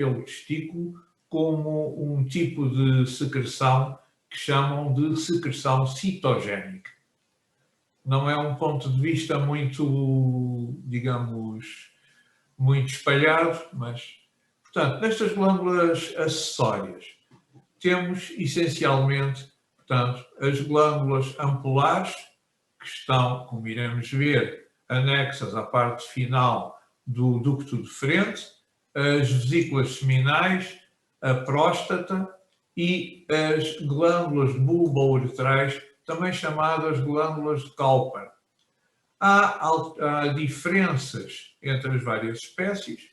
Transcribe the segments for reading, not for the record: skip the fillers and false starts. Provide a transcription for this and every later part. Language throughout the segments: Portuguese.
pelo testículo como um tipo de secreção que chamam de secreção citogénica. Não é um ponto de vista muito, digamos, muito espalhado, mas, portanto, nestas glândulas acessórias temos essencialmente, portanto, as glândulas ampulares, que estão, como iremos ver, anexas à parte final do ducto deferente, as vesículas seminais, a próstata e as glândulas bulbo-uretrais, também chamadas glândulas de Cowper. Há diferenças entre as várias espécies.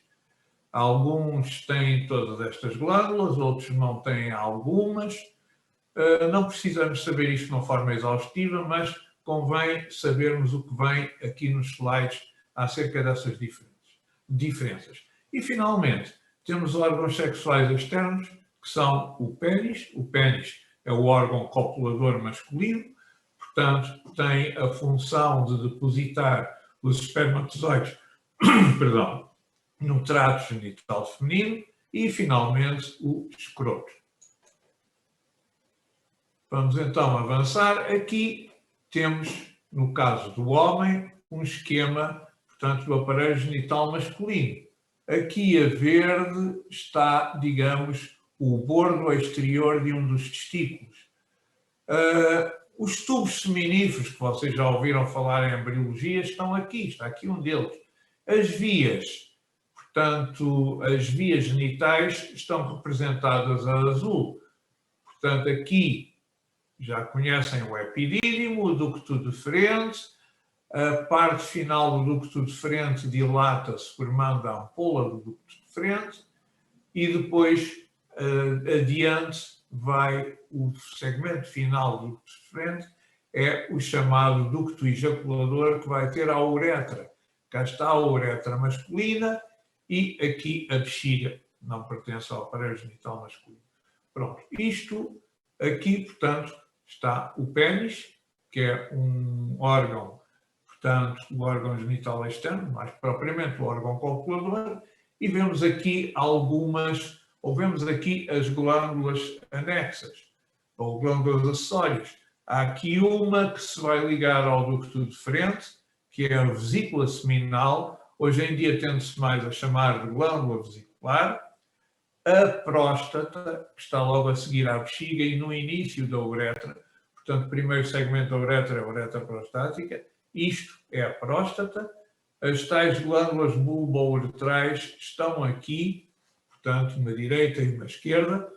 Alguns têm todas estas glândulas, outros não têm algumas. Não precisamos saber isto de uma forma exaustiva, mas convém sabermos o que vem aqui nos slides acerca dessas diferenças. E, finalmente, temos órgãos sexuais externos, que são o pênis. O pênis é o órgão copulador masculino, portanto, tem a função de depositar os espermatozoides perdão, no trato genital feminino e, finalmente, o escroto. Vamos então avançar. Aqui temos, no caso do homem, um esquema, portanto, do aparelho genital masculino. Aqui a verde está, digamos, o bordo exterior de um dos testículos. Os tubos seminíferos, que vocês já ouviram falar em embriologia, estão aqui, está aqui um deles. As vias, portanto, as vias genitais estão representadas a azul. Portanto, aqui já conhecem o epidídimo, o ducto deferente, a parte final do ducto deferente dilata-se formando a ampola do ducto deferente e depois adiante vai o segmento final do ducto deferente, é o chamado ducto ejaculador, que vai ter a uretra. Cá está a uretra masculina e aqui a bexiga, não pertence ao aparelho genital masculino. Pronto, isto aqui, portanto, está o pênis, que é um órgão, portanto, o órgão genital externo, mais propriamente o órgão copulador, e vemos aqui vemos aqui as glândulas anexas, ou glândulas acessórias. Há aqui uma que se vai ligar ao ducto deferente, que é a vesícula seminal, hoje em dia tende-se mais a chamar de glândula vesicular, a próstata, que está logo a seguir à bexiga e no início da uretra. Portanto, o primeiro segmento da uretra é a uretra prostática. Isto é a próstata. As tais glândulas bulbo-uretrais estão aqui, portanto, na direita e na esquerda.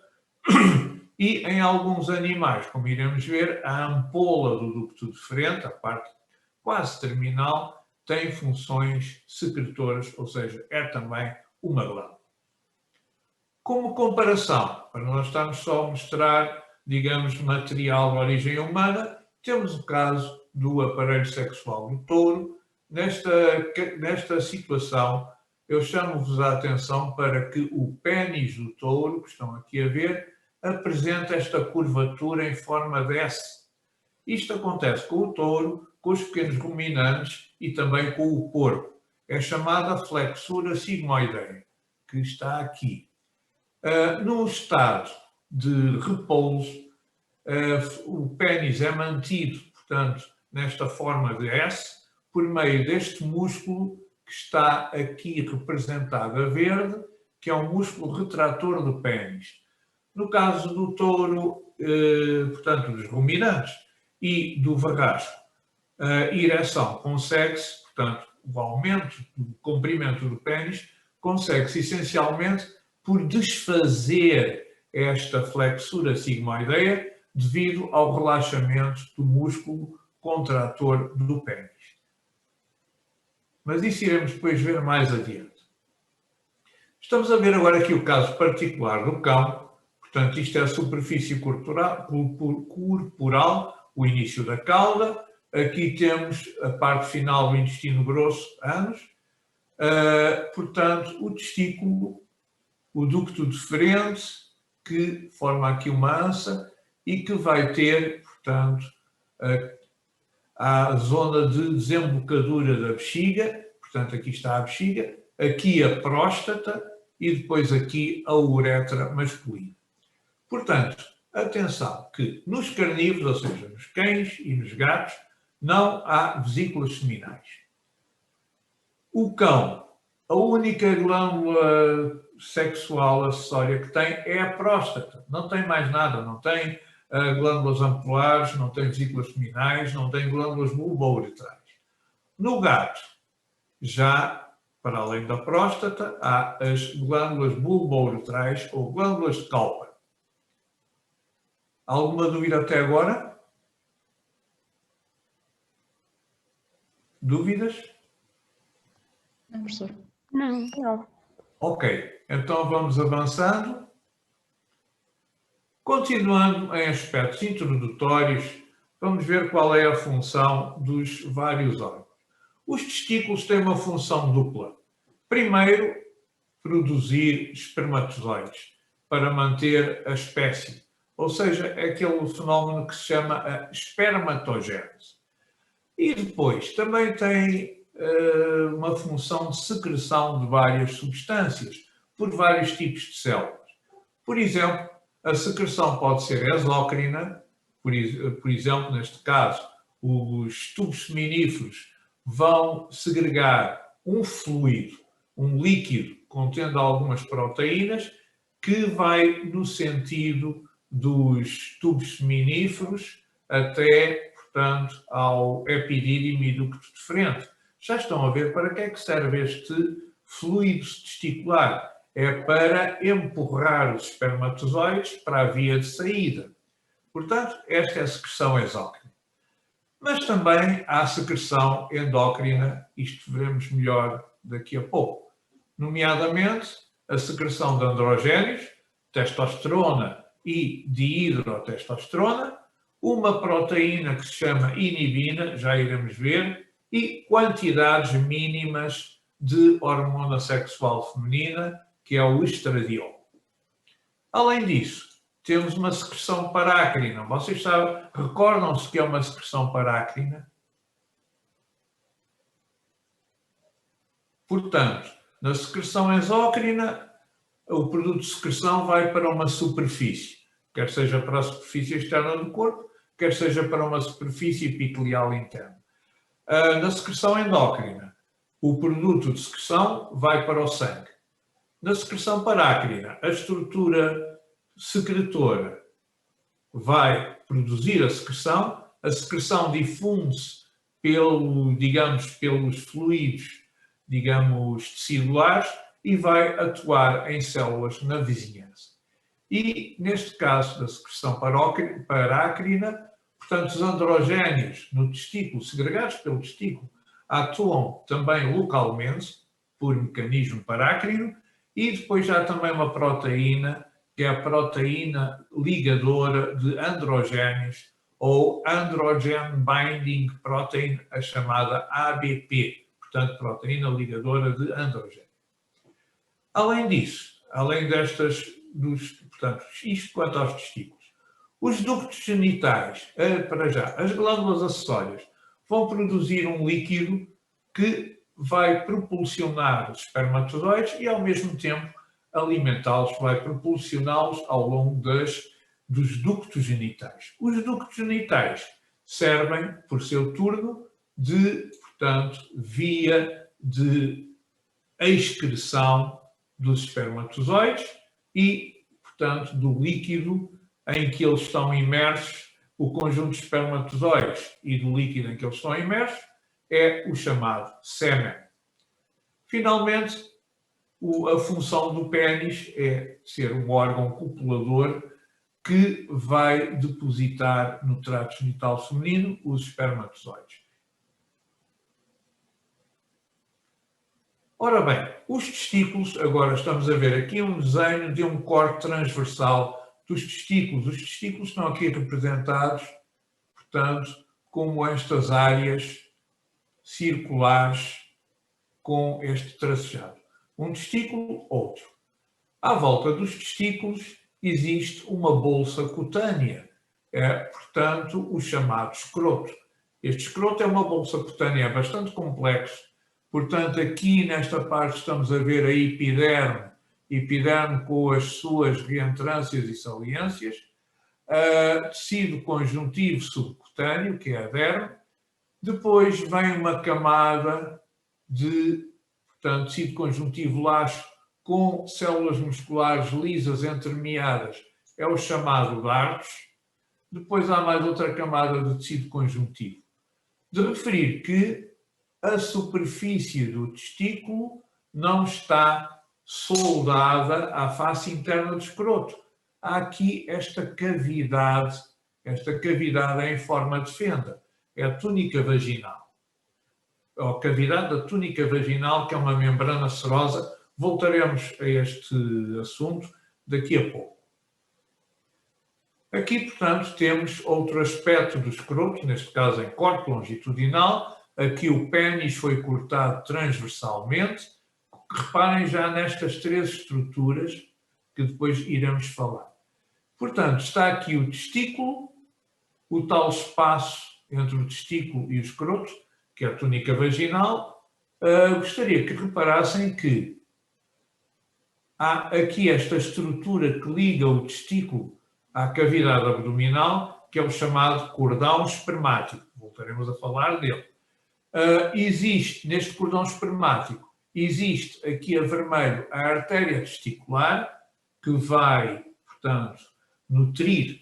E em alguns animais, como iremos ver, a ampola do ducto deferente, a parte quase terminal, tem funções secretoras, ou seja, é também uma glândula. Como comparação, para não estarmos só a mostrar, digamos, material de origem humana, temos o caso do aparelho sexual do touro. Nesta situação, eu chamo-vos a atenção para que o pênis do touro, que estão aqui a ver, apresenta esta curvatura em forma de S. Isto acontece com o touro, com os pequenos ruminantes e também com o porco. É chamada flexura sigmoideia, que está aqui. No estado de repouso, o pênis é mantido, portanto, nesta forma de S, por meio deste músculo que está aqui representado a verde, que é um músculo retrator do pênis. No caso do touro, portanto, dos ruminantes e do varrasco, a ereção consegue-se, portanto, o aumento do comprimento do pênis consegue-se essencialmente por desfazer esta flexura sigmoideia devido ao relaxamento do músculo contrator do pênis. Mas isso iremos depois ver mais adiante. Estamos a ver agora aqui o caso particular do cão. Portanto, isto é a superfície corporal, o início da cauda. Aqui temos a parte final do intestino grosso, ânus. Portanto, o testículo, o ducto deferente, que forma aqui uma ansa e que vai ter, portanto, a zona de desembocadura da bexiga. Portanto, aqui está a bexiga, aqui a próstata e depois aqui a uretra masculina. Portanto, atenção que nos carnívoros, ou seja, nos cães e nos gatos, não há vesículas seminais. O cão, a única glândula sexual acessória que tem é a próstata. Não tem mais nada, não tem glândulas ampulares, não tem vesículas seminais, não tem glândulas bulbouretrais. No gato, já para além da próstata, há as glândulas bulbouretrais ou glândulas de Cowper. Alguma dúvida até agora? Dúvidas? Não, professor. Não. Ok, então vamos avançando. Continuando em aspectos introdutórios, vamos ver qual é a função dos vários órgãos. Os testículos têm uma função dupla. Primeiro, produzir espermatozoides para manter a espécie, ou seja, é aquele fenómeno que se chama a espermatogênese. E depois também tem uma função de secreção de várias substâncias por vários tipos de células. Por exemplo, a secreção pode ser exócrina, por exemplo, neste caso, os tubos seminíferos vão segregar um fluido, um líquido contendo algumas proteínas que vai no sentido dos tubos seminíferos até, portanto, ao epidídimo e ducto deferente. Já estão a ver para que é que serve este fluido testicular? É para empurrar os espermatozoides para a via de saída. Portanto, esta é a secreção exócrina. Mas também há a secreção endócrina, isto veremos melhor daqui a pouco. Nomeadamente, a secreção de androgénios, testosterona e dihidrotestosterona, uma proteína que se chama inibina, já iremos ver, e quantidades mínimas de hormona sexual feminina, que é o estradiol. Além disso, temos uma secreção parácrina. Vocês sabem, recordam-se que é uma secreção parácrina? Portanto, na secreção exócrina, o produto de secreção vai para uma superfície, quer seja para a superfície externa do corpo, quer seja para uma superfície epitelial interna. Na secreção endócrina, o produto de secreção vai para o sangue. Na secreção parácrina, a estrutura secretora vai produzir a secreção difunde-se pelos fluidos, teciduais e vai atuar em células na vizinhança. E, neste caso da secreção parácrina, portanto, os androgénios no testículo, segregados pelo testículo, atuam também localmente, por mecanismo parácrino, e depois há também uma proteína, que é a proteína ligadora de androgénios, ou Androgen Binding Protein, a chamada ABP, portanto, proteína ligadora de androgénio. Além disso, além portanto, isto quanto aos testículos, os ductos genitais, para já, as glândulas acessórias, vão produzir um líquido que vai propulsionar os espermatozoides e, ao mesmo tempo, alimentá-los, vai propulsioná-los ao longo dos ductos genitais. Os ductos genitais servem, por seu turno, portanto, via de excreção dos espermatozoides e, portanto, do líquido em que eles estão imersos, o conjunto de espermatozoides e do líquido em que eles estão imersos é o chamado sêmen. Finalmente, a função do pênis é ser um órgão copulador que vai depositar no trato genital feminino os espermatozoides. Ora bem, os testículos, agora estamos a ver aqui um desenho de um corte transversal dos testículos. Os testículos estão aqui representados, portanto, como estas áreas circulares com este tracejado. Um testículo, outro. À volta dos testículos existe uma bolsa cutânea, portanto, o chamado escroto. Este escroto é uma bolsa cutânea bastante complexa. Portanto, aqui nesta parte estamos a ver a epiderme epiderme com as suas reentrâncias e saliências, tecido conjuntivo subcutâneo, que é a derme, depois vem uma camada de, portanto, tecido conjuntivo laxo com células musculares lisas entremeadas, é o chamado dartos. Depois há mais outra camada de tecido conjuntivo. De referir que a superfície do testículo não está soldada à face interna do escroto. Há aqui esta cavidade é em forma de fenda, é a túnica vaginal. A cavidade da túnica vaginal, que é uma membrana serosa. Voltaremos a este assunto daqui a pouco. Aqui, portanto, temos outro aspecto do escroto, neste caso em corte longitudinal. Aqui o pênis foi cortado transversalmente. Reparem já nestas três estruturas que depois iremos falar. Portanto, está aqui o testículo, o tal espaço entre o testículo e o escroto, que é a túnica vaginal. Gostaria que reparassem que há aqui esta estrutura que liga o testículo à cavidade abdominal, que é o chamado cordão espermático. Voltaremos a falar dele. Existe, neste cordão espermático, existe aqui a vermelho a artéria testicular, que vai, portanto, nutrir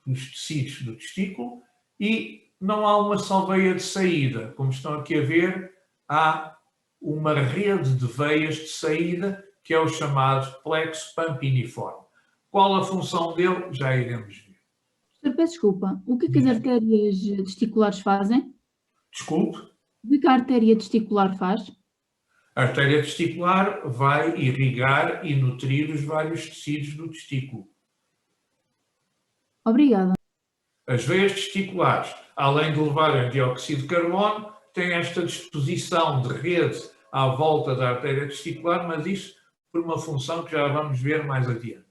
os tecidos do testículo, e não há uma só veia de saída. Como estão aqui a ver, há uma rede de veias de saída, que é o chamado plexo pampiniforme. Qual a função dele, já iremos ver. Peço desculpa, o que as artérias testiculares fazem? Desculpe? O que a artéria testicular faz? A artéria testicular vai irrigar e nutrir os vários tecidos do testículo. Obrigada. As veias testiculares, além de levarem dióxido de carbono, têm esta disposição de rede à volta da artéria testicular, mas isso por uma função que já vamos ver mais adiante.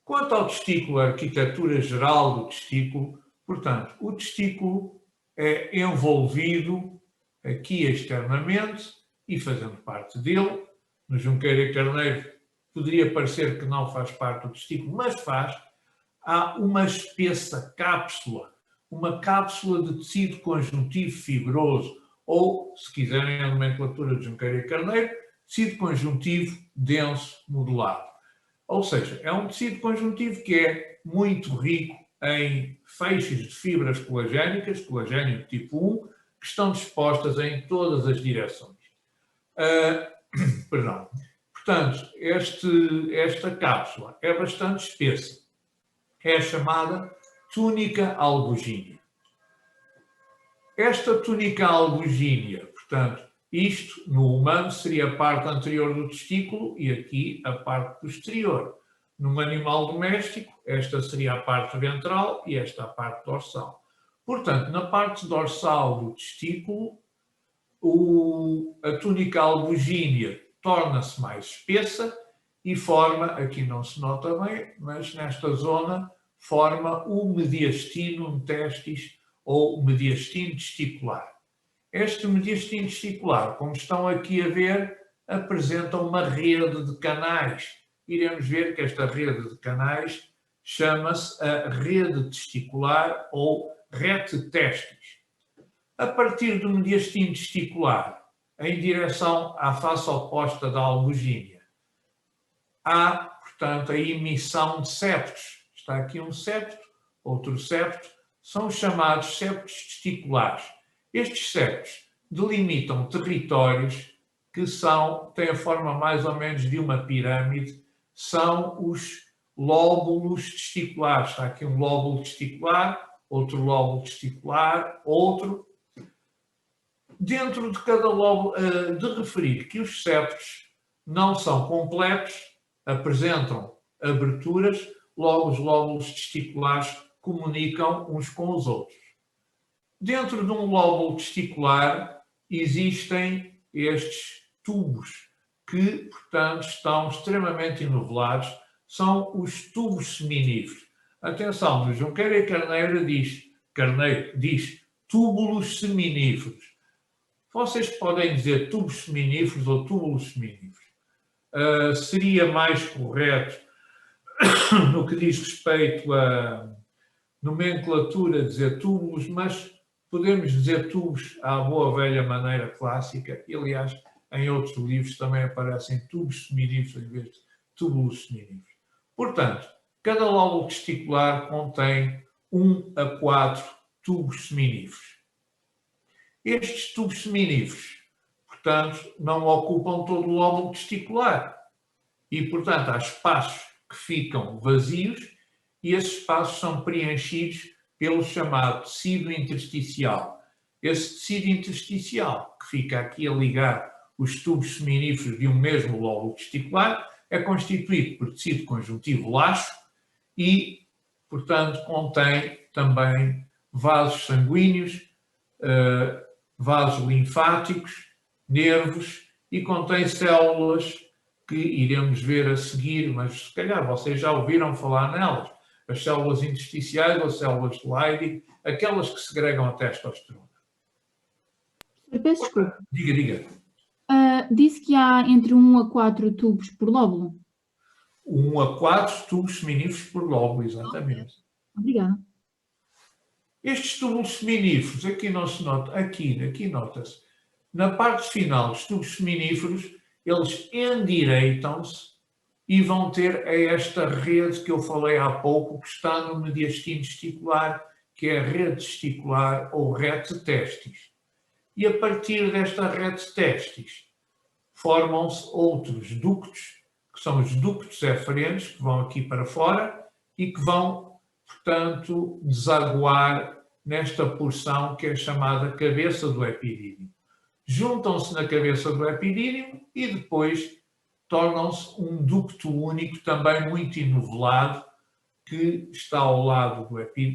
Quanto ao testículo, a arquitetura geral do testículo, portanto, o testículo é envolvido aqui externamente e fazendo parte dele. No Junqueira e Carneiro poderia parecer que não faz parte do testículo, mas faz. Há uma espessa cápsula, uma cápsula de tecido conjuntivo fibroso, ou, se quiserem a nomenclatura de Junqueira e Carneiro, tecido conjuntivo denso modulado. Ou seja, é um tecido conjuntivo que é muito rico em feixes de fibras colagénicas, colagênio tipo 1, que estão dispostas em todas as direções. Perdão. Portanto, esta cápsula é bastante espessa. É a chamada túnica albugínea. Esta túnica albugínea, portanto, isto no humano seria a parte anterior do testículo e aqui a parte posterior. Num animal doméstico, esta seria a parte ventral e esta a parte dorsal. Portanto, na parte dorsal do testículo, a túnica albugínea torna-se mais espessa e forma, aqui não se nota bem, mas nesta zona, forma o mediastino testis ou mediastino testicular. Este mediastino testicular, como estão aqui a ver, apresenta uma rede de canais. Iremos ver que esta rede de canais chama-se a rede testicular ou rete testis. A partir do mediastino testicular, em direção à face oposta da albugínea, há, portanto, a emissão de septos. Está aqui um septo, outro septo, são os chamados septos testiculares. Estes septos delimitam territórios que têm a forma mais ou menos de uma pirâmide, são os lóbulos testiculares. Está aqui um lóbulo testicular, outro lóbulo testicular, outro. Dentro de cada lóbulo, de referir que os septos não são completos, apresentam aberturas, logo os lóbulos testiculares comunicam uns com os outros. Dentro de um lóbulo testicular existem estes tubos que, portanto, estão extremamente enovelados, são os tubos seminíferos. Atenção, no Junqueira e Carneiro diz túbulos seminíferos. Vocês podem dizer tubos seminíferos ou túbulos seminíferos. Seria mais correto, no que diz respeito à nomenclatura, dizer túbulos, mas podemos dizer tubos à boa velha maneira clássica. E, aliás, em outros livros também aparecem tubos seminíferos em vez de túbulos seminíferos. Portanto, cada lóbulo testicular contém 1 a 4 tubos seminíferos. Estes tubos seminíferos, portanto, não ocupam todo o lóbulo testicular. E, portanto, há espaços que ficam vazios e esses espaços são preenchidos pelo chamado tecido intersticial. Esse tecido intersticial, que fica aqui a ligar os tubos seminíferos de um mesmo lóbulo testicular, é constituído por tecido conjuntivo laxo e, portanto, contém também vasos sanguíneos, vasos linfáticos, nervos e contém células que iremos ver a seguir, mas se calhar vocês já ouviram falar nelas. As células intersticiais ou células de Leydig, aquelas que segregam a testosterona. Peço desculpa. Diga. Disse que há entre 1 a 4 tubos por lóbulo? 1 a 4 tubos seminíferos por lóbulo, exatamente. Obrigada. Estes túbulos seminíferos, aqui não se nota, aqui nota-se. Na parte final dos tubos seminíferos, eles endireitam-se e vão ter esta rede que eu falei há pouco, que está no mediastino testicular, que é a rede testicular ou rete testis. E a partir desta rete testis, formam-se outros ductos, que são os ductos eferentes, que vão aqui para fora e que vão, portanto, desaguar nesta porção que é chamada cabeça do epidídimo. Juntam-se na cabeça do epidídimo e depois tornam-se um ducto único, também muito enovelado, que está ao lado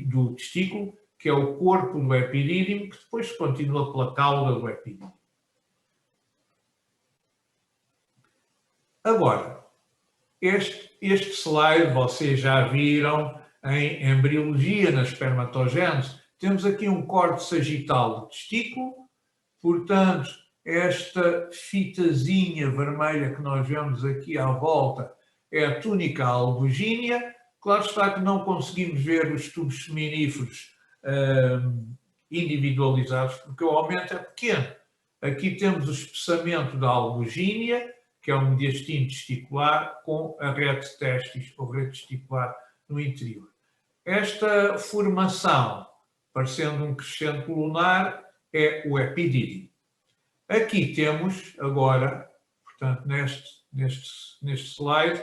do testículo, que é o corpo do epidídimo, que depois continua pela cauda do epidídimo. Agora, este slide vocês já viram em embriologia, na espermatogênese. Temos aqui um corte sagital do testículo, portanto, esta fitazinha vermelha que nós vemos aqui à volta é a túnica albugínea. Claro está que não conseguimos ver os tubos seminíferos individualizados, porque o aumento é pequeno. Aqui temos o espessamento da albugínea, que é o mediastino testicular, com a rete testis, ou rede testicular, no interior. Esta formação, parecendo um crescente lunar, é o epidídimo. Aqui temos, agora, portanto, neste slide,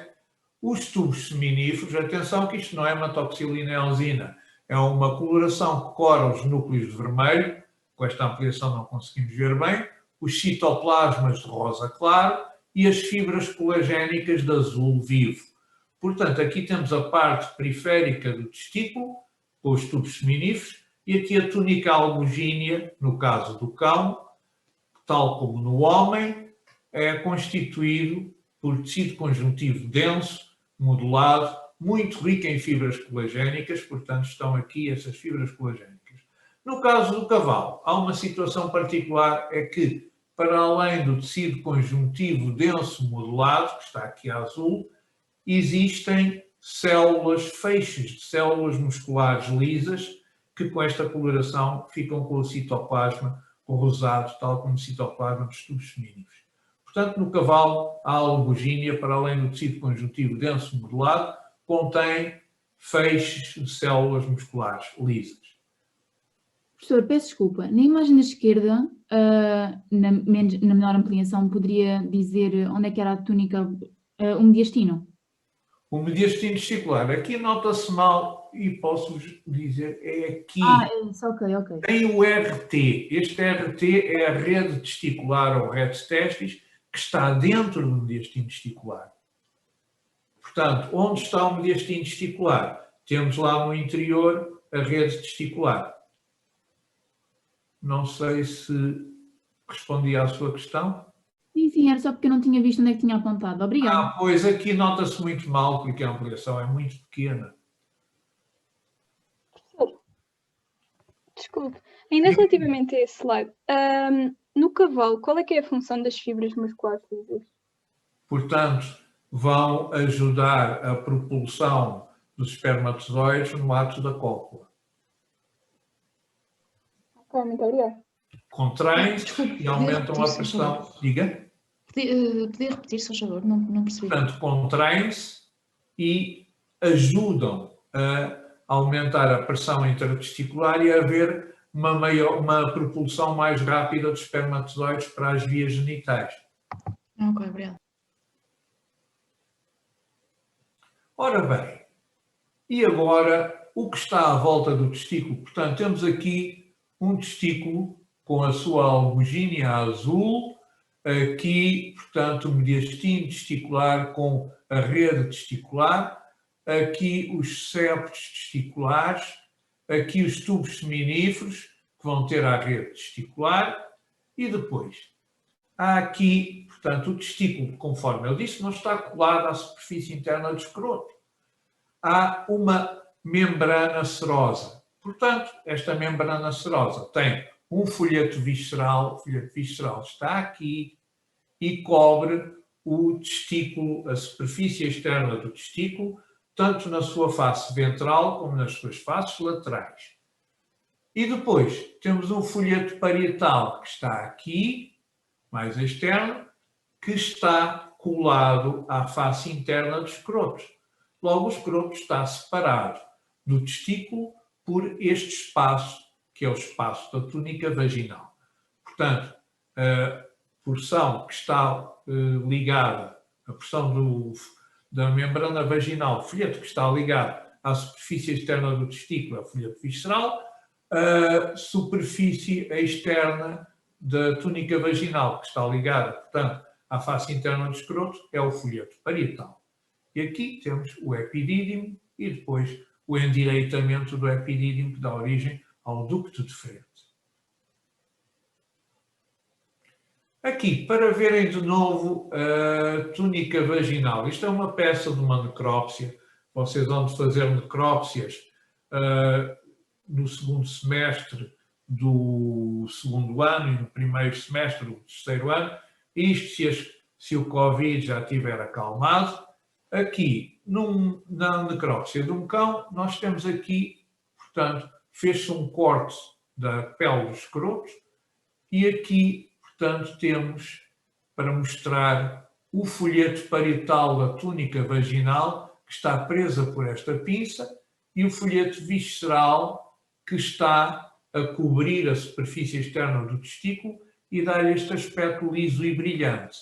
os tubos seminíferos. Atenção que isto não é hematoxilina eosina, é uma coloração que cora os núcleos de vermelho, com esta ampliação não conseguimos ver bem, os citoplasmas de rosa claro e as fibras colagénicas de azul vivo. Portanto, aqui temos a parte periférica do testículo, com os tubos seminíferos, e aqui a túnica albugínea, no caso do cão, tal como no homem, é constituído por tecido conjuntivo denso, modulado, muito rico em fibras colagénicas, portanto estão aqui essas fibras colagénicas. No caso do cavalo, há uma situação particular, é que, para além do tecido conjuntivo denso modulado, que está aqui a azul, existem células, feixes de células musculares lisas, que com esta coloração ficam com o citoplasma, com o rosado, tal como o citoplasma dos tubos seminíferos. Portanto, no cavalo, a albugínea, para além do tecido conjuntivo denso modulado, contém feixes de células musculares lisas. Professor, peço desculpa. Na imagem da esquerda, na menor ampliação, poderia dizer onde é que era a túnica, o mediastino? O mediastino testicular. Aqui nota-se mal e posso-vos dizer, é aqui. É isso, ok. Tem o RT. Este RT é a rede testicular ou rede testis que está dentro do mediastino testicular. Portanto, onde está o mediastino testicular? Temos lá no interior a rede testicular. Não sei se respondi à sua questão. Sim, era só porque eu não tinha visto onde é que tinha apontado. Obrigada. Pois aqui nota-se muito mal, porque a ampliação é muito pequena. Desculpe, ainda relativamente a esse slide, No cavalo, qual é que é a função das fibras musculares lisas? Portanto, vão ajudar a propulsão dos espermatozoides no ato da cópula. Ok, muito obrigada. Contraem-se Desculpe, e aumentam podia a repetir, se faz pressão. Diga? Podia repetir, se faz favor, não percebi. Portanto, contraem-se e ajudam a aumentar a pressão intratesticular e a haver uma propulsão mais rápida dos espermatozoides para as vias genitais. Ok, obrigada. Ora bem, e agora o que está à volta do testículo? Portanto, temos aqui um testículo com a sua albuginea azul, aqui, portanto, o mediastino testicular com a rede testicular, aqui os septos testiculares, aqui os tubos seminíferos, que vão ter a rede testicular, e depois há aqui, portanto, o testículo, conforme eu disse, não está colado à superfície interna do escroto. Há uma membrana serosa. Portanto, esta membrana serosa tem um folheto visceral, o folheto visceral está aqui e cobre o testículo, a superfície externa do testículo, tanto na sua face ventral como nas suas faces laterais. E depois temos um folheto parietal que está aqui, mais externo, que está colado à face interna do escroto. Logo, o escroto está separado do testículo por este espaço, que é o espaço da túnica vaginal. Portanto, a porção que está ligada, a porção da membrana vaginal, o folheto que está ligado à superfície externa do testículo, é o folheto visceral, a superfície externa da túnica vaginal, que está ligada, portanto, à face interna do escroto, é o folheto parietal. E aqui temos o epidídimo e depois o endireitamento do epidídimo que dá origem ao ducto deferente. Aqui, para verem de novo a túnica vaginal, isto é uma peça de uma necrópsia. Vocês vão fazer necrópsias no segundo semestre do segundo ano e no primeiro semestre do terceiro ano. Isto se o Covid já tiver acalmado. Aqui, na necrópsia de um cão, nós temos aqui, portanto, fez-se um corte da pele dos escrotos e aqui, portanto, temos para mostrar o folheto parietal da túnica vaginal que está presa por esta pinça e o folheto visceral que está a cobrir a superfície externa do testículo e dá-lhe este aspecto liso e brilhante.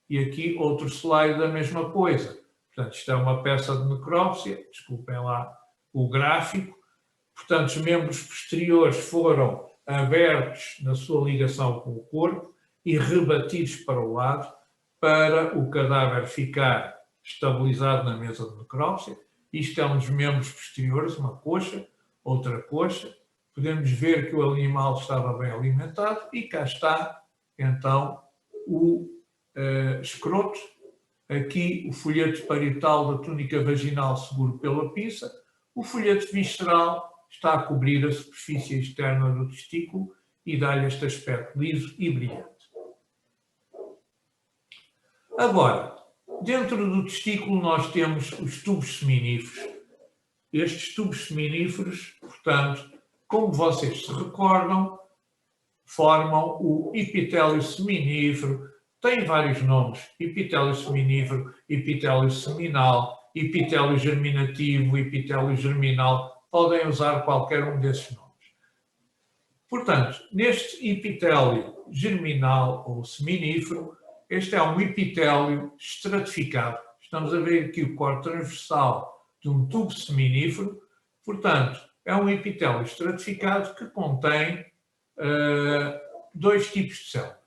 E aqui outro slide da mesma coisa. Portanto, isto é uma peça de necrópsia, desculpem lá o gráfico. Portanto, os membros posteriores foram abertos na sua ligação com o corpo e rebatidos para o lado para o cadáver ficar estabilizado na mesa de necrópsia. Isto é um dos membros posteriores, uma coxa, outra coxa. Podemos ver que o animal estava bem alimentado e cá está, então, o escroto. Aqui o folheto parietal da túnica vaginal seguro pela pinça. O folheto visceral está a cobrir a superfície externa do testículo e dá-lhe este aspecto liso e brilhante. Agora, dentro do testículo nós temos os tubos seminíferos. Estes tubos seminíferos, portanto, como vocês se recordam, formam o epitélio seminífero. Tem vários nomes: epitélio seminífero, epitélio seminal, epitélio germinativo, epitélio germinal. Podem usar qualquer um desses nomes. Portanto, neste epitélio germinal ou seminífero, este é um epitélio estratificado. Estamos a ver aqui o corte transversal de um tubo seminífero. Portanto, é um epitélio estratificado que contém dois tipos de células.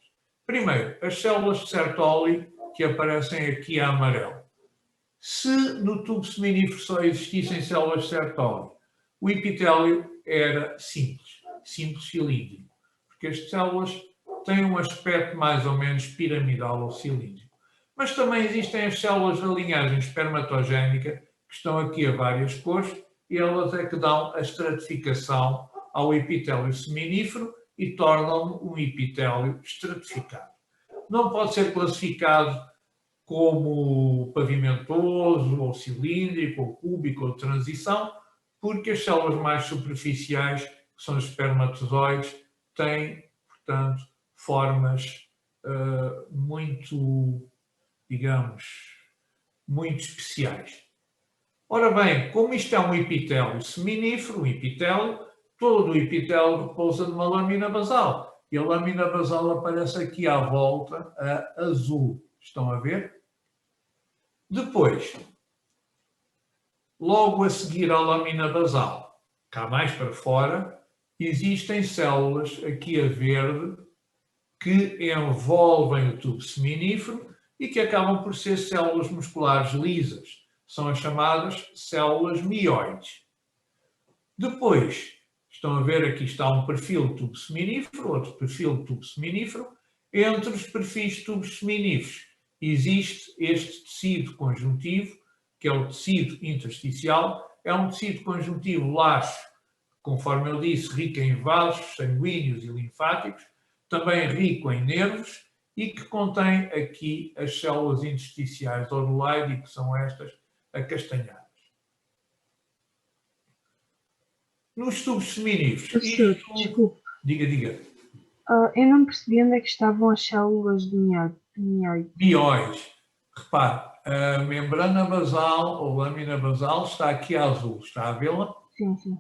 Primeiro, as células de Sertoli, que aparecem aqui a amarelo. Se no tubo seminífero só existissem células de Sertoli, o epitélio era simples cilíndrico, porque as células têm um aspecto mais ou menos piramidal ou cilíndrico. Mas também existem as células da linhagem espermatogénica, que estão aqui a várias cores, e elas é que dão a estratificação ao epitélio seminífero e tornam um epitélio estratificado. Não pode ser classificado como pavimentoso, ou cilíndrico, ou cúbico, ou de transição, porque as células mais superficiais, que são os espermatozoides, têm, portanto, formas muito, digamos, muito especiais. Ora bem, como isto é um epitélio seminífero, um epitélio, todo o epitélio repousa numa lâmina basal. E a lâmina basal aparece aqui à volta, a azul. Estão a ver? Depois, logo a seguir à lâmina basal, cá mais para fora, existem células aqui a verde que envolvem o tubo seminífero e que acabam por ser células musculares lisas. São as chamadas células mioides. Depois, estão a ver, aqui está um perfil de tubo seminífero, outro perfil de tubo seminífero. Entre os perfis de tubos seminíferos existe este tecido conjuntivo, que é o tecido intersticial. É um tecido conjuntivo laxo, conforme eu disse, rico em vasos sanguíneos e linfáticos, também rico em nervos e que contém aqui as células intersticiais do Leydig, que são estas acastanhadas. Nos tubos seminíferos... Professor, desculpe. Diga. Eu não percebi onde é que estavam as células de mioide. Mioides. Repare, a membrana basal ou lâmina basal está aqui a azul. Está a vê-la? Sim.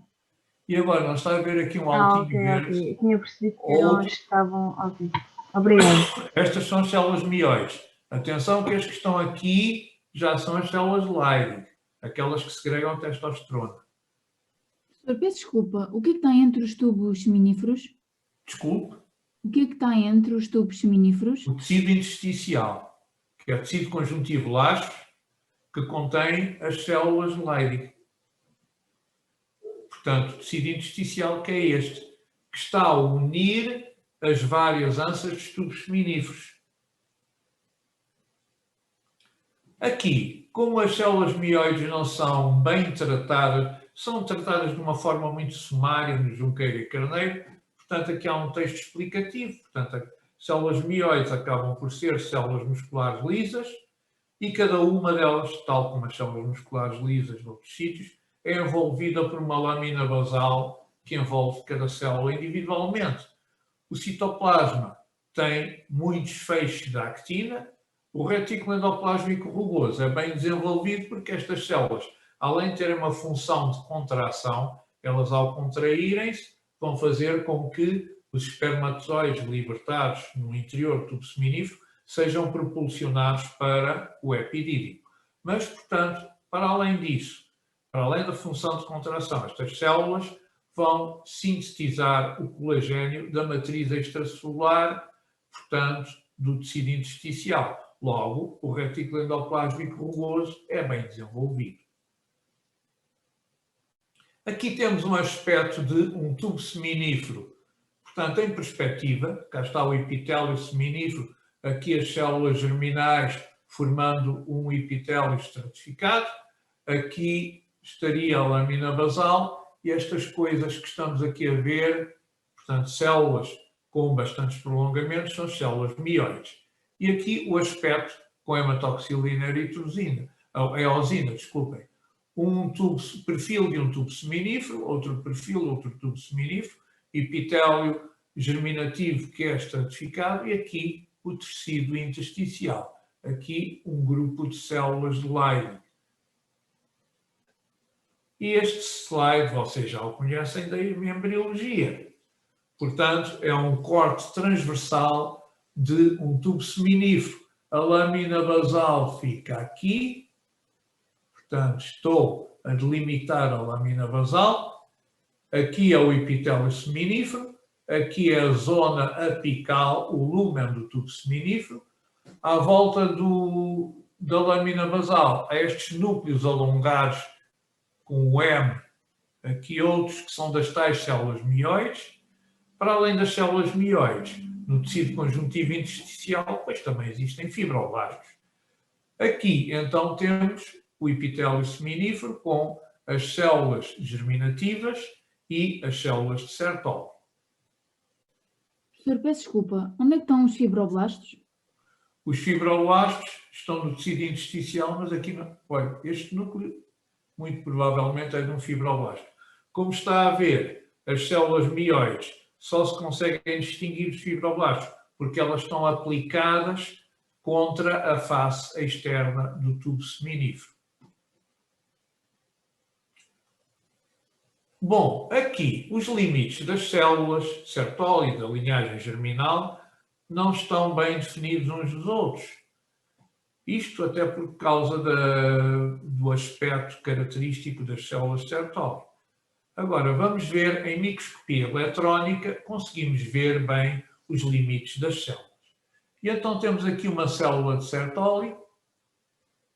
E agora, não está a ver aqui um altinho verde? Ok. Eu tinha percebido que eram as que estavam... Ok. Obrigado. Estas são as células mioides. Atenção que as que estão aqui já são as células Leydig, aquelas que segregam testosterona. Professor, peço desculpa, o que é que está entre os tubos seminíferos? Desculpe? O que é que está entre os tubos seminíferos? O tecido intersticial, que é o tecido conjuntivo laxo, que contém as células Leydig. Portanto, o tecido intersticial que é este, que está a unir as várias ânsias dos tubos seminíferos. Aqui, como as células mioides não são bem tratadas, são tratadas de uma forma muito sumária no Junqueira e Carneiro, portanto, aqui há um texto explicativo. Portanto, as células mioides acabam por ser células musculares lisas e cada uma delas, tal como as células musculares lisas noutros sítios, é envolvida por uma lâmina basal que envolve cada célula individualmente. O citoplasma tem muitos feixes de actina. O retículo endoplásmico rugoso é bem desenvolvido porque estas células, além de terem uma função de contração, elas ao contraírem-se vão fazer com que os espermatozoides libertados no interior do tubo seminífero sejam propulsionados para o epidídimo. Mas, portanto, para além disso, para além da função de contração, estas células vão sintetizar o colagênio da matriz extracelular, portanto, do tecido intersticial. Logo, o retículo endoplásmico rugoso é bem desenvolvido. Aqui temos um aspecto de um tubo seminífero. Portanto, em perspectiva, cá está o epitélio seminífero, aqui as células germinais formando um epitélio estratificado, aqui estaria a lâmina basal e estas coisas que estamos aqui a ver, portanto, células com bastantes prolongamentos, são células mioides. E aqui o aspecto com hematoxilina eritrosina, eosina, desculpem. Um perfil de um tubo seminífero, outro perfil, outro tubo seminífero, epitélio germinativo que é estratificado e aqui o tecido intersticial. Aqui um grupo de células de Leydig. E este slide, vocês já o conhecem da embriologia. Portanto, é um corte transversal de um tubo seminífero. A lâmina basal fica aqui. Portanto, estou a delimitar a lâmina basal. Aqui é o epitélio seminífero. Aqui é a zona apical, o lúmen do tubo seminífero. À volta da lâmina basal, há estes núcleos alongados com o M, aqui outros que são das tais células mioides. Para além das células mioides, no tecido conjuntivo intersticial, pois também existem fibroblastos. Aqui, então, temos o epitélio seminífero com as células germinativas e as células de Sertoli. Professor, peço desculpa. Onde é que estão os fibroblastos? Os fibroblastos estão no tecido intersticial, mas aqui não. Olha, este núcleo, muito provavelmente, é de um fibroblasto. Como está a ver, as células mioides só se conseguem distinguir dos fibroblastos porque elas estão aplicadas contra a face externa do tubo seminífero. Bom, aqui os limites das células Sertoli da linhagem germinal não estão bem definidos uns dos outros. Isto até por causa do aspecto característico das células Sertoli. Agora, vamos ver em microscopia eletrónica, conseguimos ver bem os limites das células. E então temos aqui uma célula de Sertoli,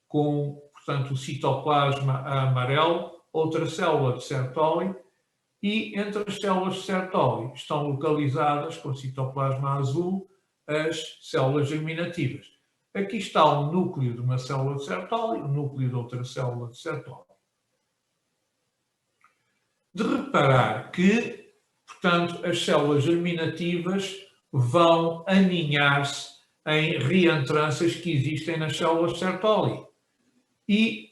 com, portanto, o citoplasma a amarelo, outra célula de Sertoli, e entre as células de Sertoli estão localizadas, com o citoplasma azul, as células germinativas. Aqui está o núcleo de uma célula de Sertoli, o núcleo de outra célula de Sertoli. De reparar que, portanto, as células germinativas vão aninhar-se em reentrâncias que existem nas células Sertoli. E,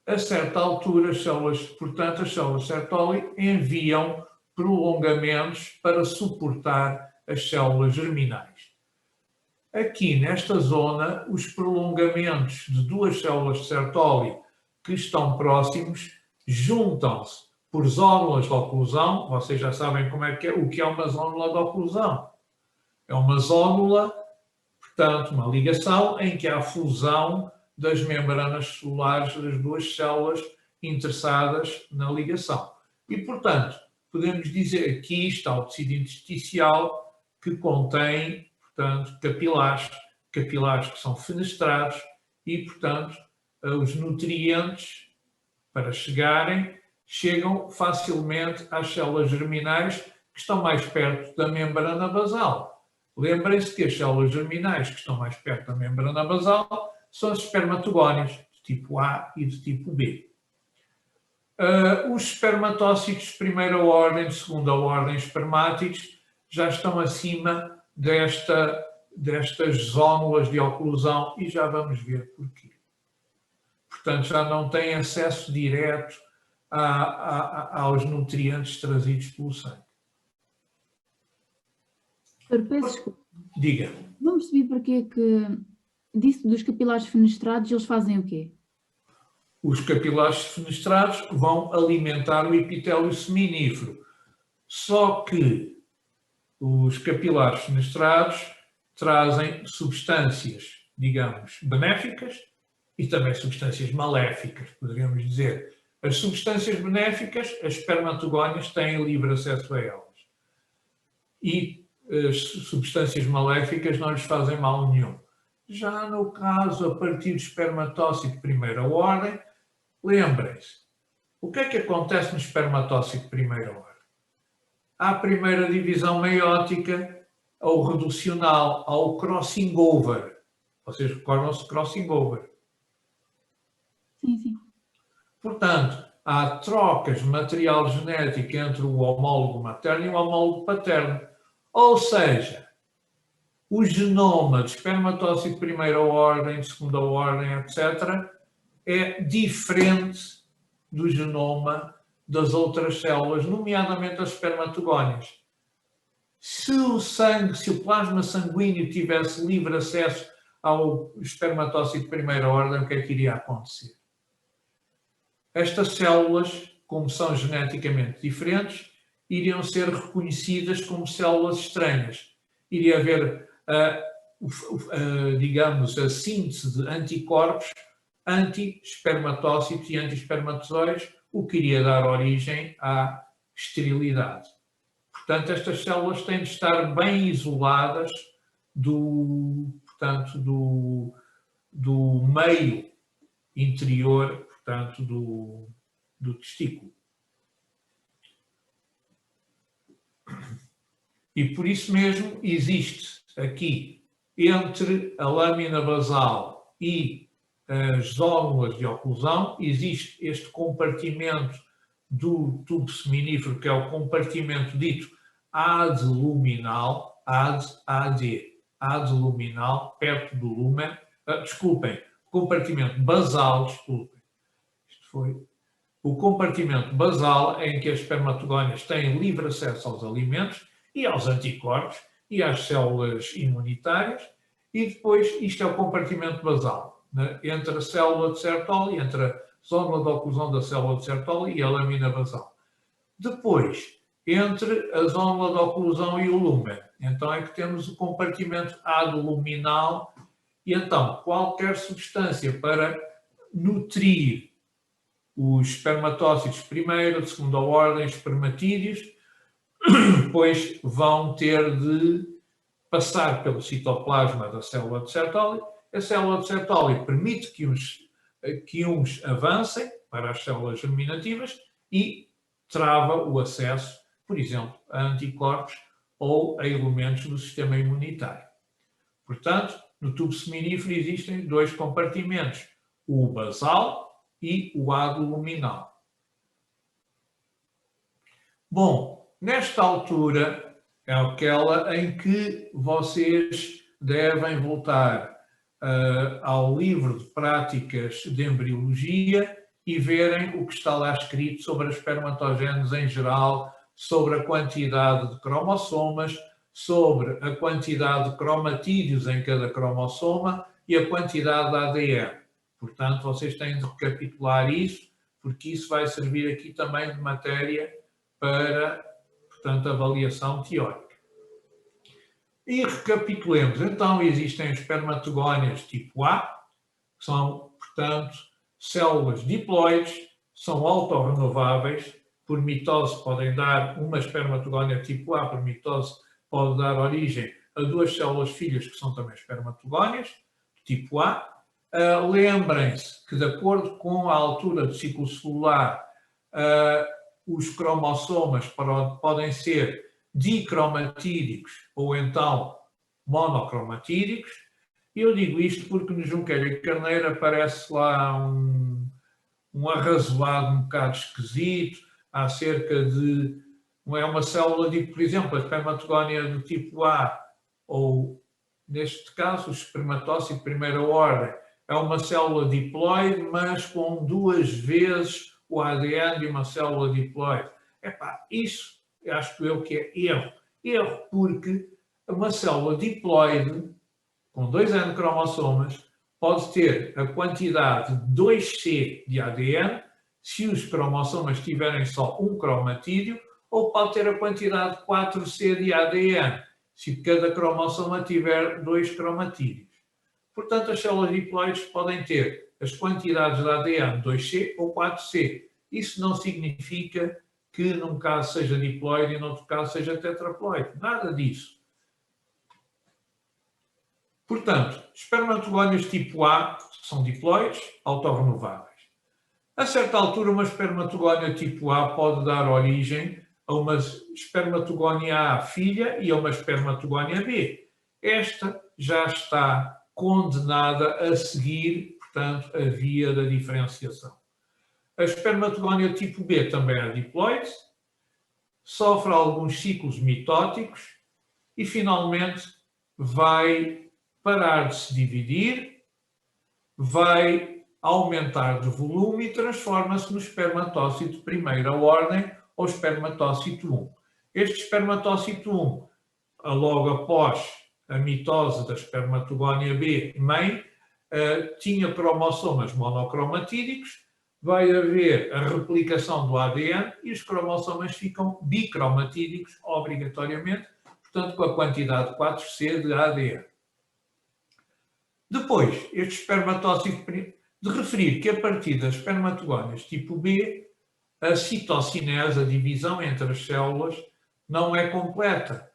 a certa altura, as células Sertoli enviam prolongamentos para suportar as células germinais. Aqui, nesta zona, os prolongamentos de duas células de Sertoli que estão próximos juntam-se por zónulas de oclusão. Vocês já sabem o que é uma zónula de oclusão. É uma zónula, portanto, uma ligação em que há fusão das membranas celulares das duas células interessadas na ligação. E, portanto, podemos dizer que aqui está o tecido intersticial que contém, portanto, capilares que são fenestrados e, portanto, os nutrientes, para chegam facilmente às células germinais que estão mais perto da membrana basal. Lembrem-se que as células germinais que estão mais perto da membrana basal são as espermatogónias, de tipo A e de tipo B. Os espermatócitos de primeira ordem, de segunda ordem, espermáticos, já estão acima destas zónulas de oclusão e já vamos ver porquê. Portanto, já não têm acesso direto aos nutrientes trazidos pelo sangue. Professor, peço desculpa. Diga. Não percebi porque que disse dos capilares fenestrados, eles fazem o quê? Os capilares fenestrados vão alimentar o epitélio seminífero. Só que os capilares fenestrados trazem substâncias, digamos, benéficas e também substâncias maléficas, poderíamos dizer. As substâncias benéficas, as espermatogónias têm livre acesso a elas. E as substâncias maléficas não lhes fazem mal nenhum. Já no caso, a partir do espermatócito de primeira ordem, lembrem-se, o que é que acontece no espermatócito de primeira ordem? Há a primeira divisão meiótica, ao reducional, ao crossing over. Vocês recordam-se de crossing over? Sim, sim. Portanto, há trocas de material genético entre o homólogo materno e o homólogo paterno. Ou seja, o genoma de espermatócito de primeira ordem, de segunda ordem, etc., é diferente do genoma das outras células, nomeadamente as espermatogónias. Se o plasma sanguíneo tivesse livre acesso ao espermatócito de primeira ordem, o que é que iria acontecer? Estas células, como são geneticamente diferentes, iriam ser reconhecidas como células estranhas. Iria haver, digamos, a síntese de anticorpos anti-espermatócitos e anti-espermatozoides, o que iria dar origem à esterilidade. Portanto, estas células têm de estar bem isoladas do meio interior, portanto, do testículo. E por isso mesmo existe aqui, entre a lâmina basal e as zónulas de oclusão, existe este compartimento do tubo seminífero, que é o compartimento dito adluminal, AD, luminal, perto do lúmen, compartimento basal, isto foi o compartimento basal em que as espermatogónias têm livre acesso aos alimentos e aos anticorpos e às células imunitárias, e depois isto é o compartimento basal, né? Entre a célula de Sertoli, entre a zónula de oclusão da célula de Sertoli e a lâmina basal. Depois, entre a zónula de oclusão e o lúmen, então é que temos o compartimento adluminal, e então qualquer substância para nutrir os espermatócitos de primeira, de segunda ordem, espermatídeos, depois vão ter de passar pelo citoplasma da célula de Sertoli. A célula de Sertoli permite que uns avancem para as células germinativas e trava o acesso, por exemplo, a anticorpos ou a elementos do sistema imunitário. Portanto, no tubo seminífero existem dois compartimentos, o basal e o adluminal. Bom, nesta altura é aquela em que vocês devem voltar ao livro de práticas de embriologia e verem o que está lá escrito sobre as espermatogénese em geral, sobre a quantidade de cromossomas, sobre a quantidade de cromatídeos em cada cromossoma e a quantidade de ADN. Portanto, vocês têm de recapitular isso, porque isso vai servir aqui também de matéria para, portanto, avaliação teórica. E recapitulemos. Então, existem espermatogónias tipo A, que são, portanto, células diploides, são autorrenováveis, por mitose podem dar uma espermatogónia tipo A, por mitose pode dar origem a duas células filhas que são também espermatogónias, tipo A. Lembrem-se que, de acordo com a altura do ciclo celular, os cromossomas podem ser dicromatídicos ou então monocromatídicos. E eu digo isto porque no Junqueira e Carneiro aparece lá um arrazoado um bocado esquisito acerca de... É uma célula, por exemplo, a espermatogónia do tipo A, ou, neste caso, o espermatócito de primeira ordem, é uma célula diploide, mas com 2 vezes o ADN de uma célula diploide. Isso acho eu que é erro. Erro porque uma célula diploide, com 2 N cromossomas, pode ter a quantidade de 2C de ADN se os cromossomas tiverem só um cromatídeo, ou pode ter a quantidade de 4C de ADN se cada cromossoma tiver 2 cromatídeos. Portanto, as células diploides podem ter as quantidades de ADN 2C ou 4C. Isso não significa que num caso seja diploide e no outro caso seja tetraploide. Nada disso. Portanto, espermatogónias tipo A são diploides autorrenováveis. A certa altura, uma espermatogónia tipo A pode dar origem a uma espermatogónia A filha e a uma espermatogónia B. Esta já está condenada a seguir, portanto, a via da diferenciação. A espermatogónia tipo B também é diploide, sofre alguns ciclos mitóticos e, finalmente, vai parar de se dividir, vai aumentar de volume e transforma-se no espermatócito de primeira ordem ou espermatócito 1. Este espermatócito 1, logo após a mitose da espermatogónia B mãe, tinha cromossomas monocromatídicos, vai haver a replicação do ADN e os cromossomas ficam bicromatídicos obrigatoriamente, portanto com a quantidade de 4C de ADN. Depois, este espermatócito, de referir que a partir das espermatogónias tipo B, a citocinese, a divisão entre as células, não é completa.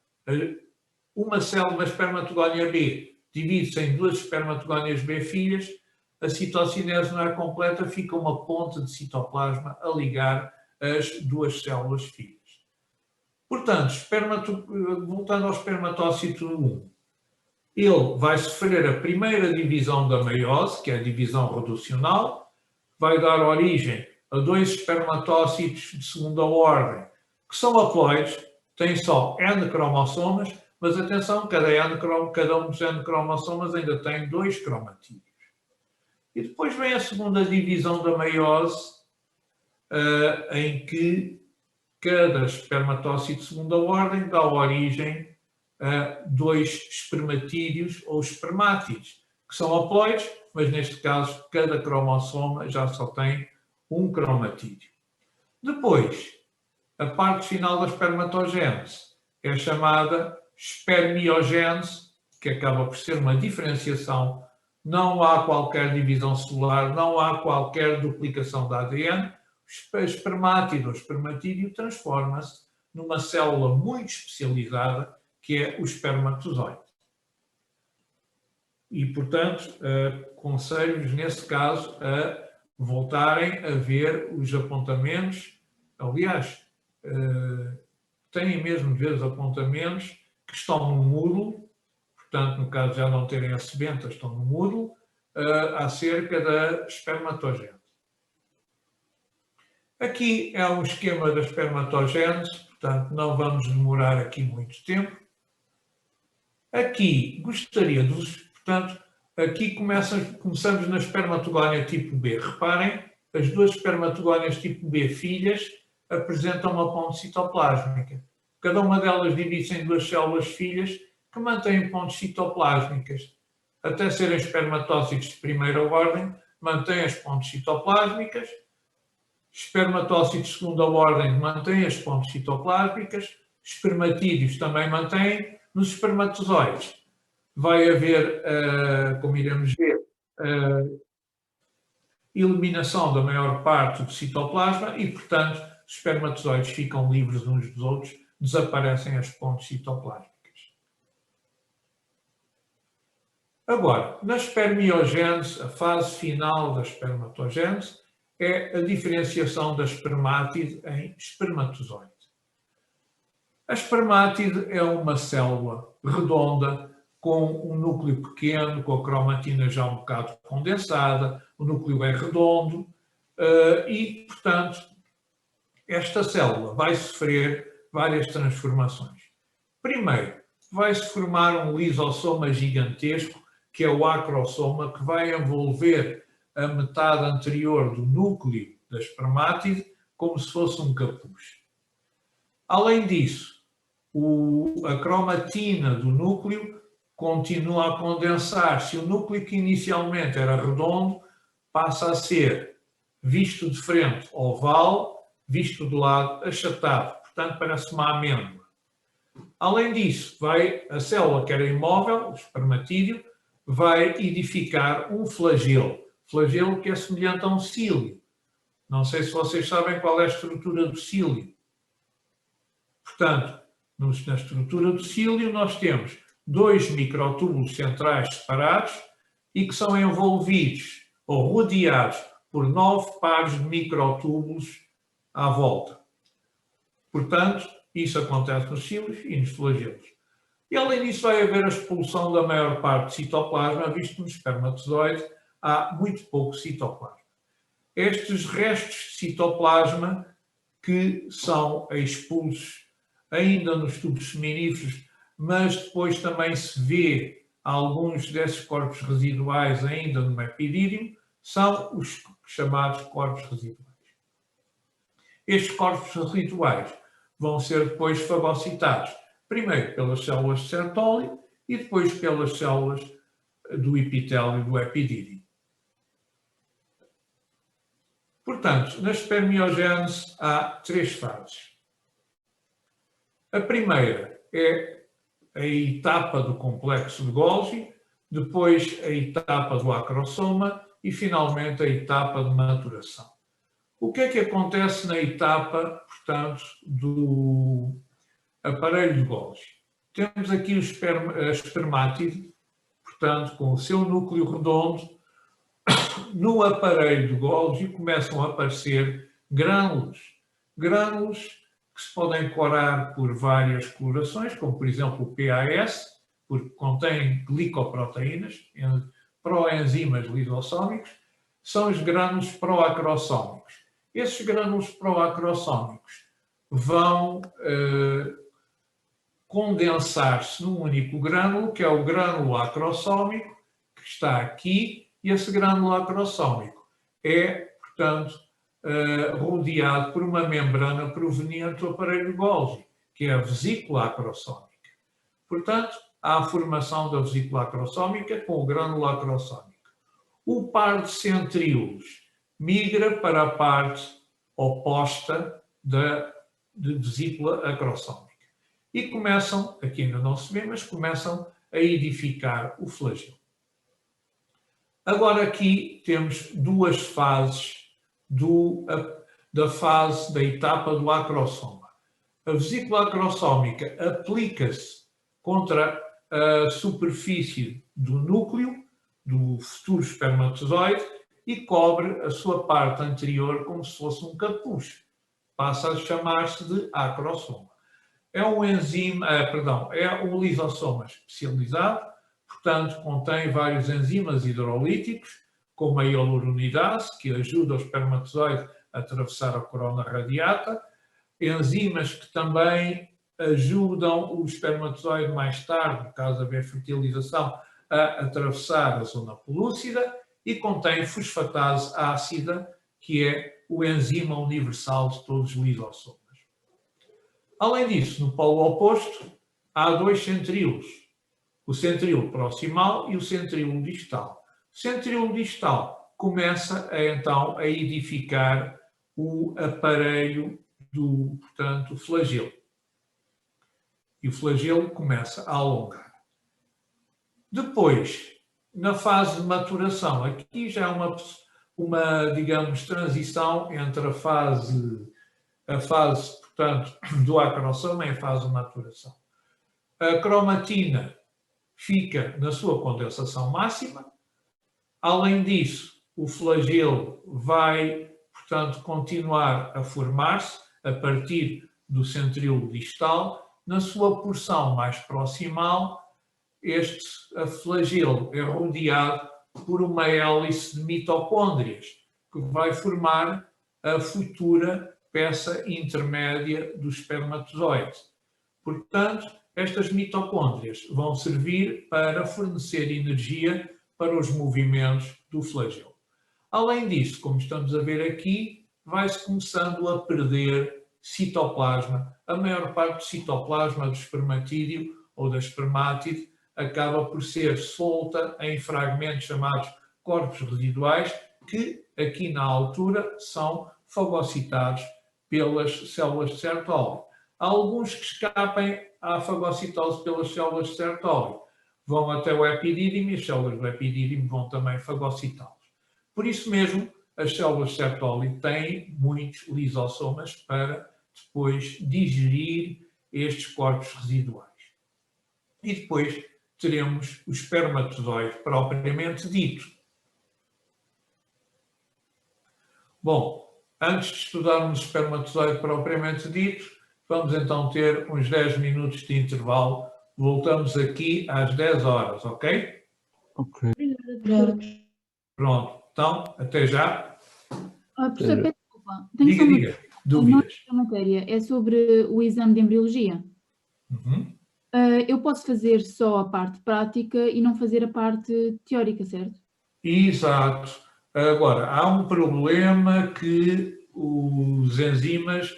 Uma espermatogónia B divide-se em 2 espermatogónias B filhas, a citocinese não é completa, fica uma ponte de citoplasma a ligar as 2 células filhas. Portanto, voltando ao espermatócito 1, ele vai sofrer a primeira divisão da meiose, que é a divisão reducional, vai dar origem a 2 espermatócitos de segunda ordem, que são haploides, têm só N cromossomas, Mas atenção, cada um dos N cromossomas ainda tem 2 cromatídeos. E depois vem a segunda divisão da meiose, em que cada espermatócito de segunda ordem dá origem a 2 espermatídeos ou espermátides, que são haploides, mas neste caso cada cromossoma já só tem um cromatídeo. Depois, a parte final da espermatogênese é chamada espermiogênese, que acaba por ser uma diferenciação. Não há qualquer divisão celular, não há qualquer duplicação da ADN. O espermátide ou espermatídeo transforma-se numa célula muito especializada, que é o espermatozoide. E, portanto, aconselho-vos, nesse caso, a voltarem a ver os apontamentos. Aliás, têm mesmo de ver os apontamentos que estão no Moodle, portanto, no caso de já não terem a sebenta, estão no Moodle, acerca da espermatogênese. Aqui é um esquema da espermatogênese, portanto, não vamos demorar aqui muito tempo. Aqui gostaria de... Portanto, aqui começamos na espermatogónia tipo B. Reparem, as 2 espermatogónias tipo B filhas apresentam uma ponte citoplásmica. Cada uma delas divide-se em 2 células filhas que mantêm pontes citoplásmicas. Até serem espermatócitos de primeira ordem, mantêm as pontes citoplásmicas. Espermatócitos de segunda ordem mantêm as pontes citoplásmicas. Espermatídeos também mantêm. Nos espermatozoides vai haver, como iremos ver, eliminação da maior parte do citoplasma e, portanto, os espermatozoides ficam livres uns dos outros, desaparecem as pontes citoplásmicas. Agora, na espermiogênese, a fase final da espermatogênese é a diferenciação da espermátide em espermatozoide. A espermátide é uma célula redonda com um núcleo pequeno, com a cromatina já um bocado condensada, o núcleo é redondo e, portanto, esta célula vai sofrer várias transformações. Primeiro, vai-se formar um lisossoma gigantesco, que é o acrossoma, que vai envolver a metade anterior do núcleo da espermátide como se fosse um capuz. Além disso, a cromatina do núcleo continua a condensar-se. O núcleo que inicialmente era redondo passa a ser, visto de frente, oval, visto de lado, achatado. Portanto, parece uma amêndoa. Além disso, a célula que era imóvel, o espermatídeo, vai edificar um flagelo. Flagelo que é semelhante a um cílio. Não sei se vocês sabem qual é a estrutura do cílio. Portanto, na estrutura do cílio nós temos 2 microtúbulos centrais separados e que são envolvidos ou rodeados por 9 pares de microtúbulos à volta. Portanto, isso acontece nos cílios e nos flagelos. E além disso vai haver a expulsão da maior parte de citoplasma, visto no espermatozoide há muito pouco citoplasma. Estes restos de citoplasma que são expulsos ainda nos tubos seminíferos, mas depois também se vê alguns desses corpos residuais ainda no epidídimo, são os chamados corpos residuais. Estes corpos residuais vão ser depois fagocitados, primeiro pelas células de Sertoli e depois pelas células do epitélio do epidídimo. Portanto, na espermiogênese há 3 fases. A primeira é a etapa do complexo de Golgi, depois a etapa do acrossoma e, finalmente, a etapa de maturação. O que é que acontece na etapa, portanto, do aparelho de Golgi? Temos aqui a espermátide, portanto, com o seu núcleo redondo. No aparelho de Golgi começam a aparecer grânulos. Grânulos que se podem corar por várias colorações, como, por exemplo, o PAS, porque contém glicoproteínas, proenzimas lisossómicos, são os grânulos proacrossómicos. Esses grânulos proacrossómicos vão condensar-se num único grânulo, que é o grânulo acrosómico, que está aqui, e esse grânulo acrosómico é, portanto, rodeado por uma membrana proveniente do aparelho Golgi, que é a vesícula acrosómica. Portanto, há a formação da vesícula acrosómica com o grânulo acrosómico. O par de centríolos migra para a parte oposta de vesícula acrosómica. E começam, aqui ainda não se vê, mas começam a edificar o flagelo. Agora aqui temos duas fases da etapa do acrosoma. A vesícula acrosómica aplica-se contra a superfície do núcleo, do futuro espermatozoide, e cobre a sua parte anterior como se fosse um capuz. Passa a chamar-se de acrosoma. É um é um lisossoma especializado, portanto, contém vários enzimas hidrolíticos, como a hialuronidase, que ajuda o espermatozoide a atravessar a corona radiata, enzimas que também ajudam o espermatozoide mais tarde, no caso de haver fertilização, a atravessar a zona pelúcida, e contém fosfatase ácida, que é o enzima universal de todos os lisossomas. Além disso, no polo oposto, há dois centríolos, o centríolo proximal e o centríolo distal. O centríolo distal começa, então, a edificar o aparelho do, portanto, flagelo. E o flagelo começa a alongar. Depois, na fase de maturação, aqui já é uma digamos, transição entre a fase, portanto, do acrosoma e a fase de maturação. A cromatina fica na sua condensação máxima. Além disso, o flagelo vai, portanto, continuar a formar-se a partir do centríolo distal. Na sua porção mais proximal, este flagelo é rodeado por uma hélice de mitocôndrias, que vai formar a futura peça intermédia do espermatozoide. Portanto, estas mitocôndrias vão servir para fornecer energia para os movimentos do flagelo. Além disso, como estamos a ver aqui, vai-se começando a perder citoplasma. A maior parte do citoplasma do espermatídeo ou da espermátide acaba por ser solta em fragmentos chamados corpos residuais, que aqui na altura são fagocitados pelas células de Sertoli. Há alguns que escapem à fagocitose pelas células de Sertoli, vão até o epidídimo e as células do epidídimo vão também fagocitá-los. Por isso mesmo, as células de Sertoli têm muitos lisossomas para depois digerir estes corpos residuais. E depois teremos o espermatozoide propriamente dito. Bom, antes de estudarmos o espermatozoide propriamente dito, vamos então ter uns 10 minutos de intervalo. Voltamos aqui às 10 horas, ok? Ok. Obrigada. Pronto, então, até já. Professor, peço desculpa. Tenho só Diga, dúvidas. a matéria é sobre o exame de embriologia. Uhum. Eu posso fazer só a parte prática e não fazer a parte teórica, certo? Exato. Agora, há um problema que os exames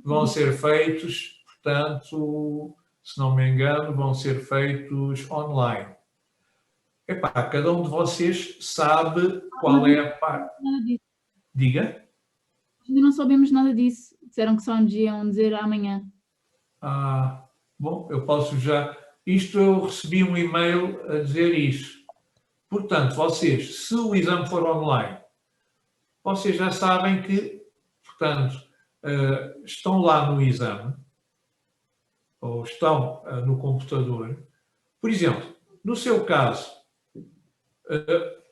vão ser feitos, portanto, se não me engano, vão ser feitos online. Epá, cada um de vocês sabe qual é a parte. Nada disso. Diga. Ainda não sabemos nada disso. Disseram que só nos iam dizer amanhã. Bom, eu posso já... Isto eu recebi um e-mail a dizer isso. Portanto, vocês, se o exame for online, vocês já sabem que, portanto, estão lá no exame, ou estão no computador. Por exemplo, no seu caso,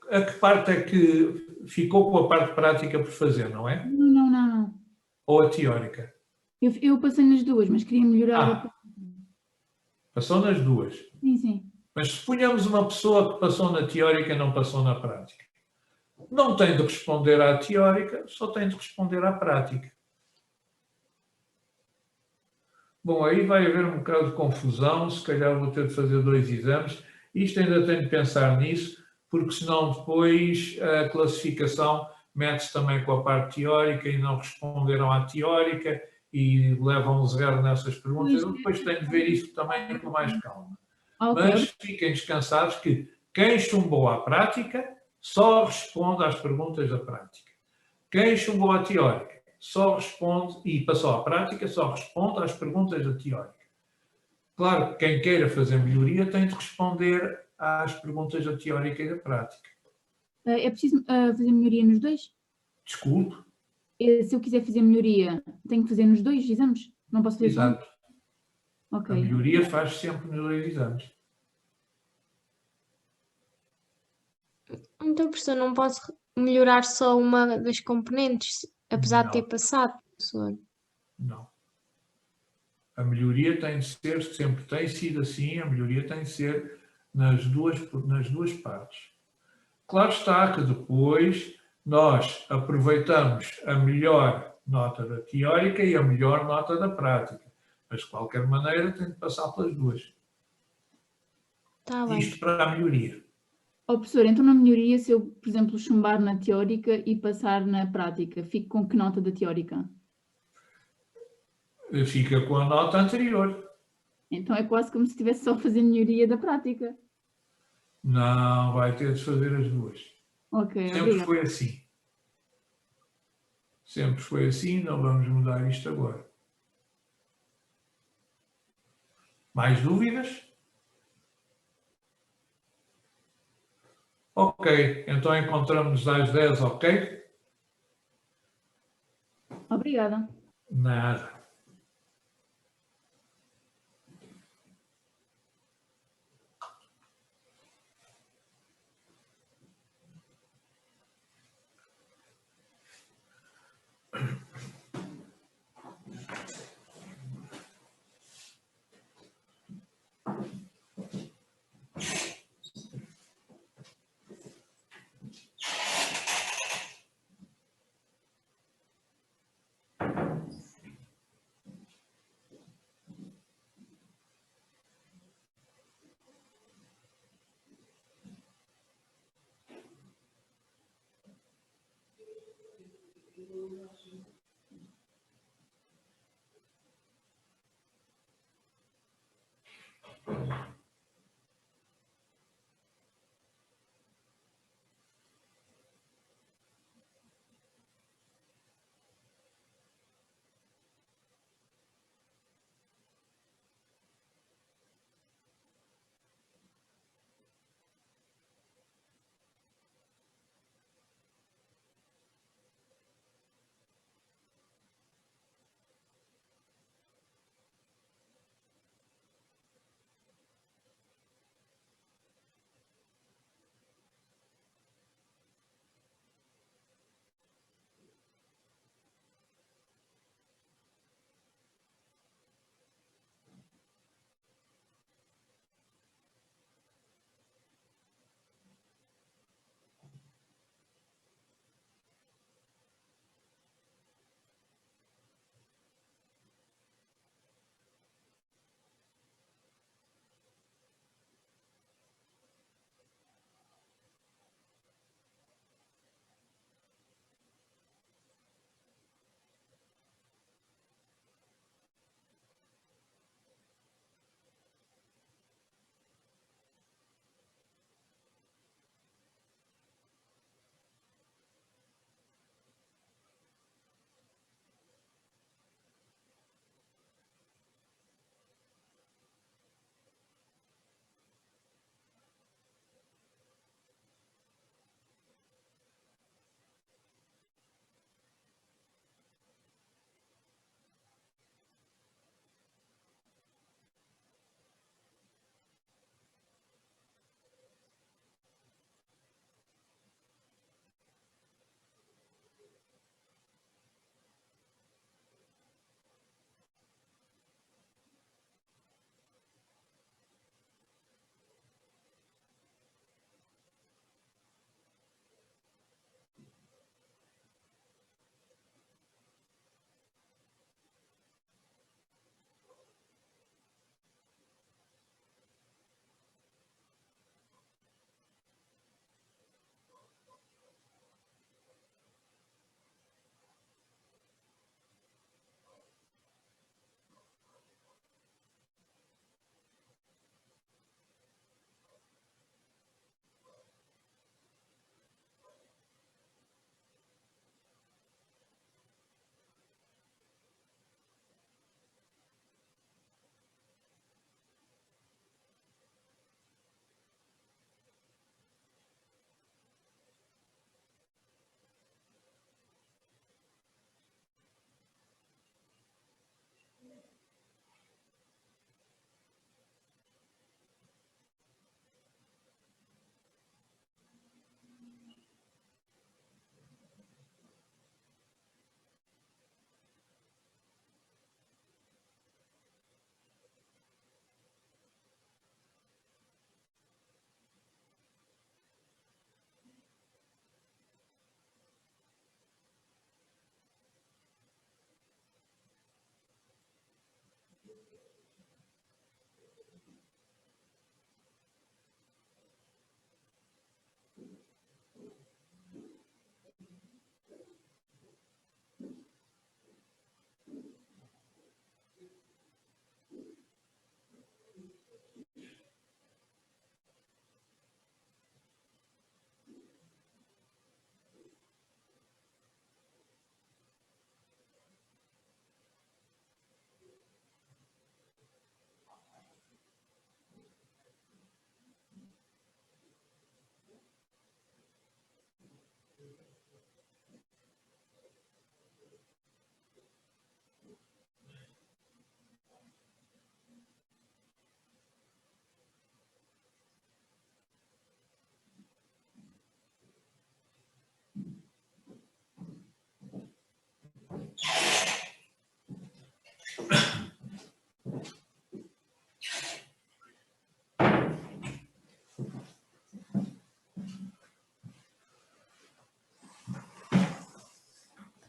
a que parte é que ficou com a parte prática por fazer, não é? Não. Ou a teórica? Eu passei nas duas, mas queria melhorar. Passou nas duas. Sim. Mas suponhamos uma pessoa que passou na teórica e não passou na prática. Não tem de responder à teórica, só tem de responder à prática. Bom, aí vai haver um bocado de confusão, se calhar vou ter de fazer 2 exames. Isto ainda tenho de pensar nisso, porque senão depois a classificação mete-se também com a parte teórica e não responderam à teórica e levam um 0 nessas perguntas. Eu depois tenho de ver isso também com mais calma. Ok, Mas fiquem descansados que quem chumbou à prática só responde às perguntas da prática. Quem chumbou à teórica só responde, e passou à prática, só responde às perguntas da teórica. Claro que quem queira fazer melhoria tem de responder às perguntas da teórica e da prática. é preciso fazer melhoria nos dois? Desculpe. Se eu quiser fazer melhoria, tenho que fazer nos dois exames? Não posso fazer só um? Exato. Ok. A melhoria faz sempre nos 2 exames. Então, professor, não posso melhorar só uma das componentes, apesar de ter Não. passado, professor? Não. A melhoria tem de ser, sempre tem sido assim, a melhoria tem de ser nas duas partes. Claro está que depois nós aproveitamos a melhor nota da teórica e a melhor nota da prática, mas de qualquer maneira tem de passar pelas duas. Está bem. Isto para a melhoria. Oh, professor, então na melhoria, se eu, por exemplo, chumbar na teórica e passar na prática, fico com que nota da teórica? Fica com a nota anterior. Então é quase como se estivesse só a fazer melhoria da prática. Não, vai ter de fazer as duas. Ok, Sempre obrigada. foi assim. Sempre foi assim, não vamos mudar isto agora. Mais dúvidas? Ok, então encontramos às 10, ok? Obrigada. Nada.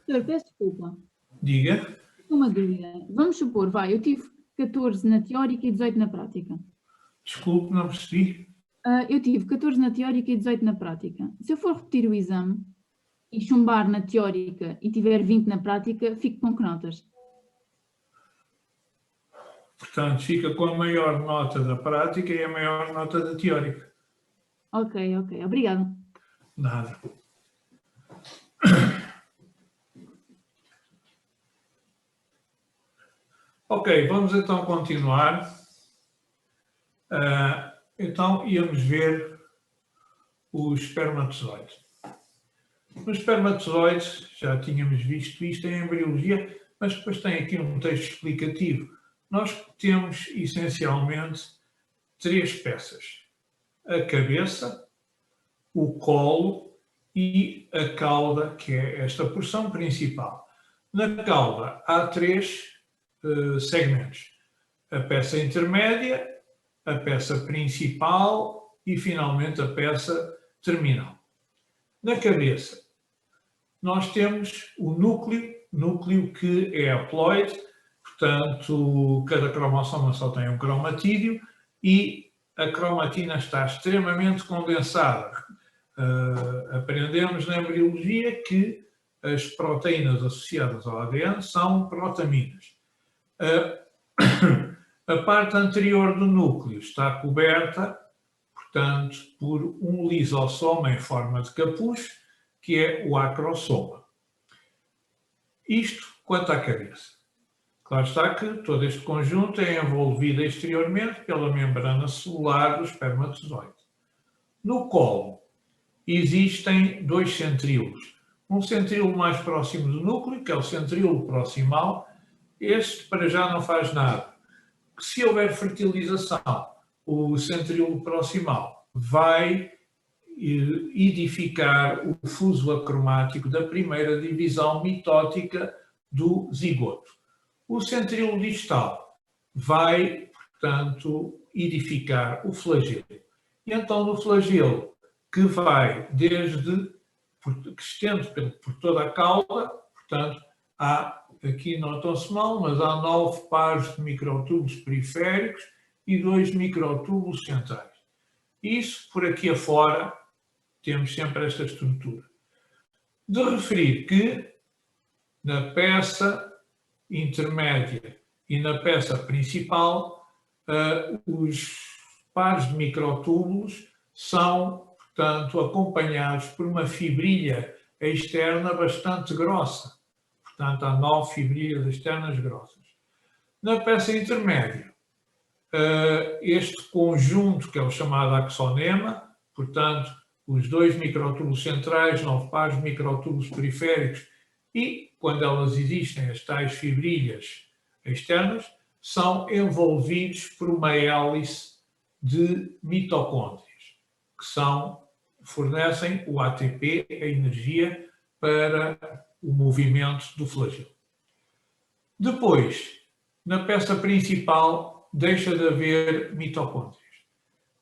Professor, peço desculpa. Diga. Uma dúvida. Vamos supor, eu tive 14 na teórica e 18 na prática. Desculpe, não percebi. Eu tive 14 na teórica e 18 na prática. Se eu for repetir o exame e chumbar na teórica e tiver 20 na prática, fico com que notas? Portanto, fica com a maior nota da prática e a maior nota da teórica. Ok. Obrigada. Nada. Ok, vamos então continuar. Então, íamos ver os espermatozoides. Os espermatozoides, já tínhamos visto isto em embriologia, mas depois tem aqui um texto explicativo. Nós temos, essencialmente, 3 peças. A cabeça, o colo e a cauda, que é esta porção principal. Na cauda há 3 segmentos. A peça intermédia, a peça principal e, finalmente, a peça terminal. Na cabeça, nós temos o núcleo que é haploide, portanto, cada cromossoma só tem um cromatídeo e a cromatina está extremamente condensada. Aprendemos na embriologia que as proteínas associadas ao ADN são protaminas. A parte anterior do núcleo está coberta, portanto, por um lisossoma em forma de capuz, que é o acrosoma. Isto quanto à cabeça. Claro está que todo este conjunto é envolvido exteriormente pela membrana celular do espermatozoide. No colo existem 2 centríolos. Um centríolo mais próximo do núcleo, que é o centríolo proximal. Este, para já, não faz nada. Se houver fertilização, o centríolo proximal vai edificar o fuso acromático da primeira divisão mitótica do zigoto. O centríolo distal vai, portanto, edificar o flagelo. E então, no flagelo, que vai desde, que estende por toda a cauda, portanto, há, aqui notam-se mal, mas há 9 pares de microtúbulos periféricos e 2 microtúbulos centrais. Isso, por aqui afora, temos sempre esta estrutura. De referir que, na peça intermédia e na peça principal, os pares de microtúbulos são, portanto, acompanhados por uma fibrilha externa bastante grossa. Portanto, há 9 fibrilhas externas grossas. Na peça intermédia, este conjunto, que é o chamado axonema, portanto, os 2 microtúbulos centrais, 9 pares de microtúbulos periféricos e, quando elas existem, as tais fibrilhas externas, são envolvidos por uma hélice de mitocôndrias, que fornecem o ATP, a energia, para o movimento do flagelo. Depois, na peça principal, deixa de haver mitocôndrias.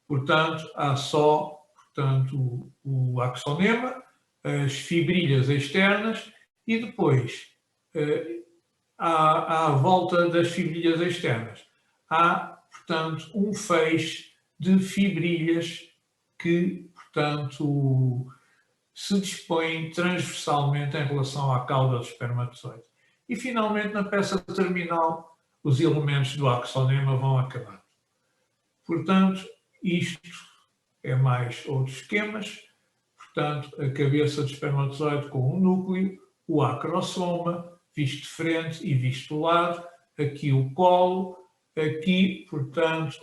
Portanto, há só o axonema, as fibrilhas externas e depois, à volta das fibrilhas externas, há, portanto, um feixe de fibrilhas que, portanto, se dispõem transversalmente em relação à cauda do espermatozoide. E, finalmente, na peça terminal, os elementos do axonema vão acabar. Portanto, isto é mais outros esquemas. Portanto, a cabeça do espermatozoide com um núcleo, o acrosoma, visto de frente e visto do lado, aqui o colo, aqui, portanto,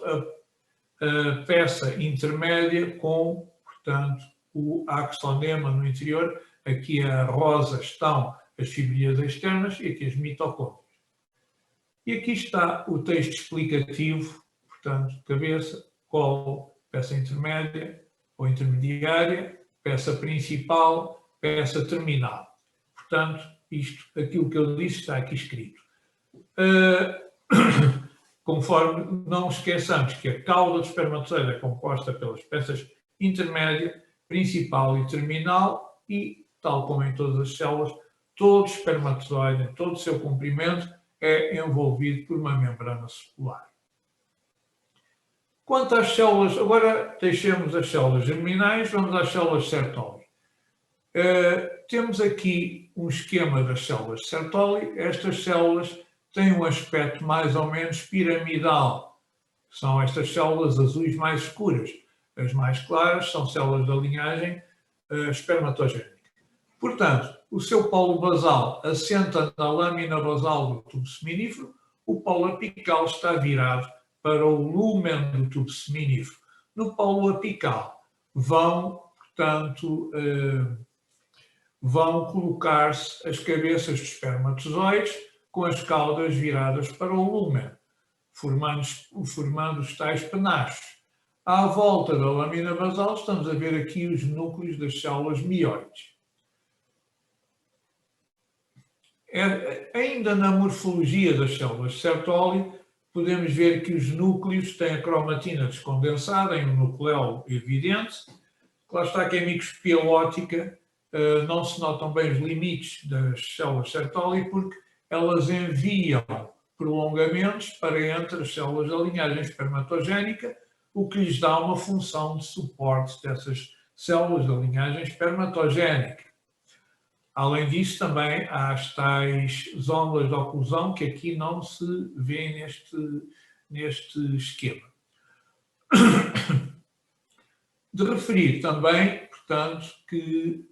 a peça intermédia com, portanto, o axonema no interior, aqui a rosa estão as fibrilhas externas e aqui as mitocôndrias. E aqui está o texto explicativo, portanto, cabeça, colo, peça intermédia ou intermediária, peça principal, peça terminal. Portanto, aquilo que eu disse está aqui escrito. Conforme não esqueçamos que a cauda do espermatozoide é composta pelas peças intermédia, principal e terminal e, tal como em todas as células, todo espermatozoide, em todo o seu comprimento, é envolvido por uma membrana celular. Quanto às células, agora deixemos as células germinais, vamos às células Sertoli. Temos aqui um esquema das células Sertoli. Estas células têm um aspecto mais ou menos piramidal. São estas células azuis mais escuras. As mais claras são células da linhagem espermatogénica. Portanto, o seu polo basal assenta na lâmina basal do tubo seminífero, o polo apical está virado para o lúmen do tubo seminífero. No polo apical vão, portanto, vão colocar-se as cabeças dos espermatozoides com as caudas viradas para o lúmen, formando os tais penachos. À volta da lâmina basal estamos a ver aqui os núcleos das células mioides. Ainda na morfologia das células Sertoli, podemos ver que os núcleos têm a cromatina descondensada em um nucleolo evidente. Lá está que em microscopia óptica não se notam bem os limites das células Sertoli porque elas enviam prolongamentos para entre as células da linhagem espermatogénica, o que lhes dá uma função de suporte dessas células da linhagem espermatogénica. Além disso, também há as tais zonas de oclusão que aqui não se vê neste esquema. De referir também, portanto, que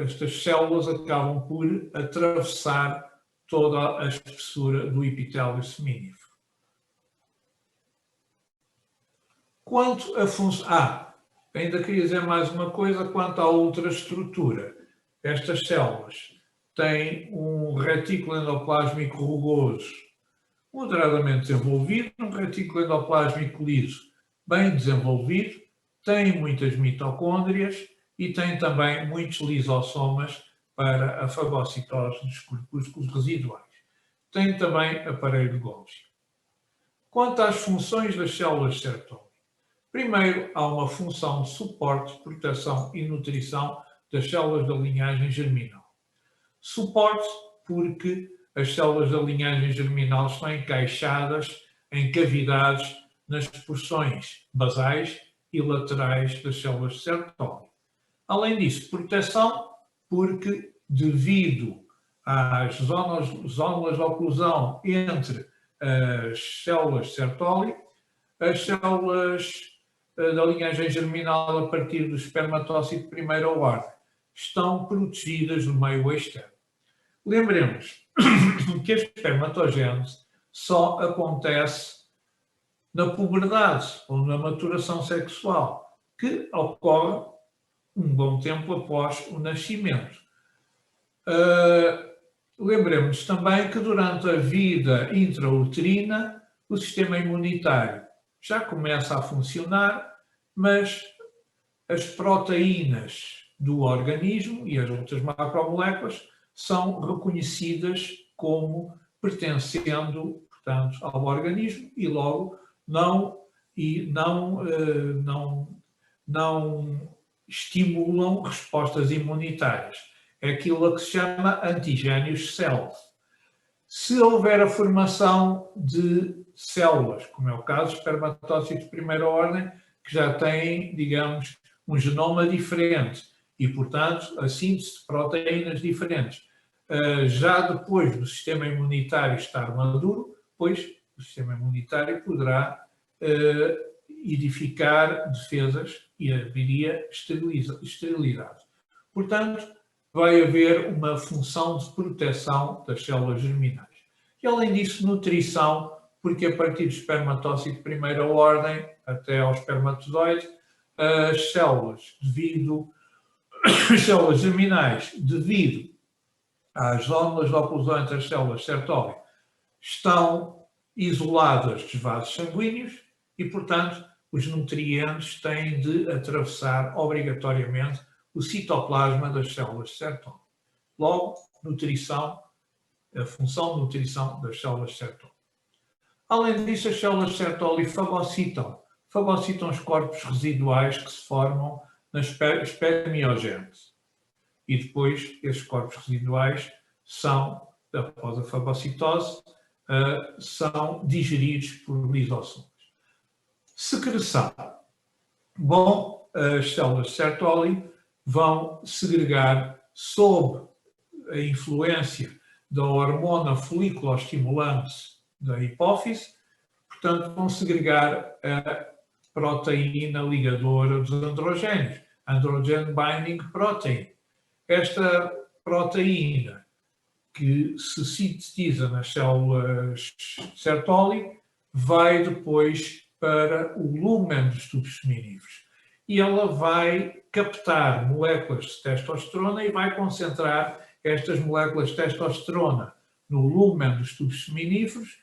estas células acabam por atravessar toda a espessura do epitélio seminífero. Quanto à função... ainda queria dizer mais uma coisa quanto à ultraestrutura. Estas células têm um retículo endoplásmico rugoso moderadamente desenvolvido, um retículo endoplásmico liso bem desenvolvido, têm muitas mitocôndrias e têm também muitos lisossomas para a fagocitose dos corpúsculos residuais. Tem também aparelho de Golgi. Quanto às funções das células Sertoli, primeiro há uma função de suporte, proteção e nutrição das células da linhagem germinal. Suporte porque as células da linhagem germinal estão encaixadas em cavidades nas porções basais e laterais das células Sertoli. Além disso, proteção porque devido às zonas de oclusão entre as células Sertoli, as células da linhagem germinal a partir do espermatócito de primeira ordem estão protegidas no meio externo. Lembremos que a espermatogênese só acontece na puberdade ou na maturação sexual, que ocorre um bom tempo após o nascimento. Lembremos também que durante a vida intrauterina o sistema imunitário já começa a funcionar, mas as proteínas do organismo e as outras macromoléculas são reconhecidas como pertencendo, portanto, ao organismo e logo não estimulam respostas imunitárias. É aquilo a que se chama antigénios self. Se houver a formação de células, como é o caso de espermatócitos de primeira ordem, que já têm, digamos, um genoma diferente e, portanto, a síntese de proteínas diferentes, já depois do sistema imunitário estar maduro, pois o sistema imunitário poderá edificar defesas e haveria esterilidade. Portanto, vai haver uma função de proteção das células germinais. E, além disso, nutrição, porque a partir do espermatócito de primeira ordem até ao espermatozoide, as células germinais, devido às zonas de oclusão entre as células Sertoli, estão isoladas dos vasos sanguíneos e, portanto, os nutrientes têm de atravessar obrigatoriamente o citoplasma das células Sertoli. Logo, nutrição, a função de nutrição das células Sertoli. Além disso, as células Sertoli fagocitam os corpos residuais que se formam na espermiogênese. e depois esses corpos residuais são, após a fagocitose, são digeridos por lisossomos. Secreção. Bom, as células de Sertoli vão segregar sob a influência da hormona foliculoestimulante da hipófise, portanto, vão segregar a proteína ligadora dos androgénios, Androgen Binding Protein. Esta proteína que se sintetiza nas células Sertoli vai depois para o lúmen dos tubos seminíferos e ela vai captar moléculas de testosterona e vai concentrar estas moléculas de testosterona no lúmen dos tubos seminíferos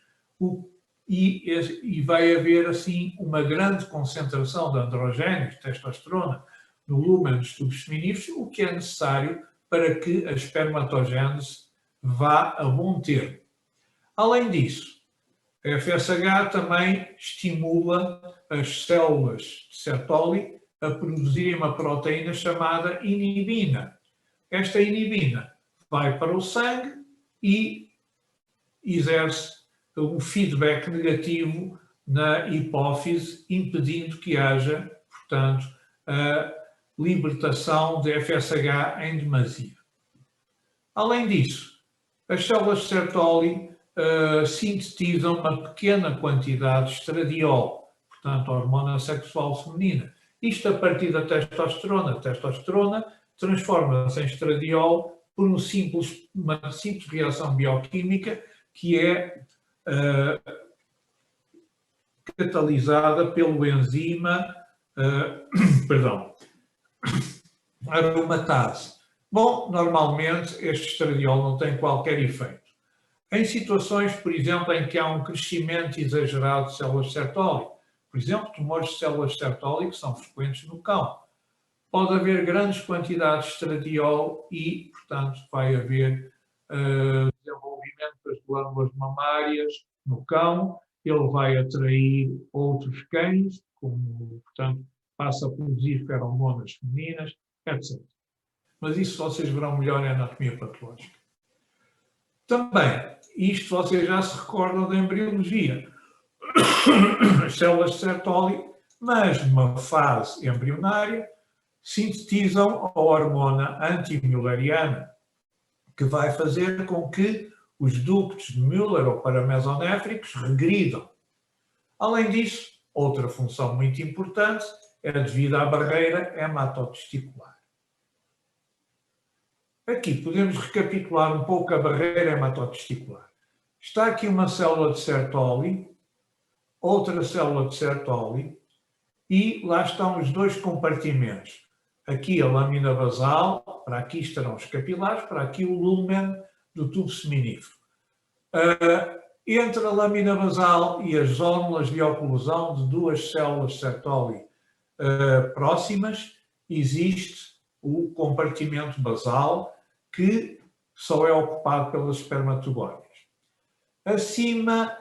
e vai haver assim uma grande concentração de androgénios, de testosterona, no lúmen dos tubos seminíferos, o que é necessário para que a espermatogênese vá a bom termo. Além disso, a FSH também estimula as células de Sertoli a produzirem uma proteína chamada inibina. Esta inibina vai para o sangue e exerce um feedback negativo na hipófise, impedindo que haja, portanto, a libertação de FSH em demasia. Além disso, as células de Sertoli sintetizam uma pequena quantidade de estradiol, portanto, a hormona sexual feminina. Isto a partir da testosterona. A testosterona transforma-se em estradiol por uma simples reação bioquímica que é catalisada pelo enzima aromatase. Bom, normalmente este estradiol não tem qualquer efeito. Em situações, por exemplo, em que há um crescimento exagerado de células de Sertoli, por exemplo, tumores de células de Sertoli que são frequentes no cão, pode haver grandes quantidades de estradiol e, portanto, vai haver desenvolvimento das glândulas mamárias no cão, ele vai atrair outros cães, como, portanto, passa a produzir feromonas femininas, etc. Mas isso vocês verão melhor em anatomia patológica. Também, isto vocês já se recordam da embriologia. As células de Sertoli, mas numa fase embrionária, sintetizam a hormona antimülleriana, que vai fazer com que os ductos de Müller ou paramesonéfricos regridam. Além disso, outra função muito importante é devida à barreira hematotesticular. Aqui podemos recapitular um pouco a barreira hematotesticular. Está aqui uma célula de Sertoli, outra célula de Sertoli, e lá estão os dois compartimentos. Aqui a lâmina basal, para aqui estarão os capilares, para aqui o lúmen do tubo seminífero. Entre a lâmina basal e as zónulas de oclusão de duas células de Sertoli próximas, existe o compartimento basal, que só é ocupado pelas espermatogónias. Acima,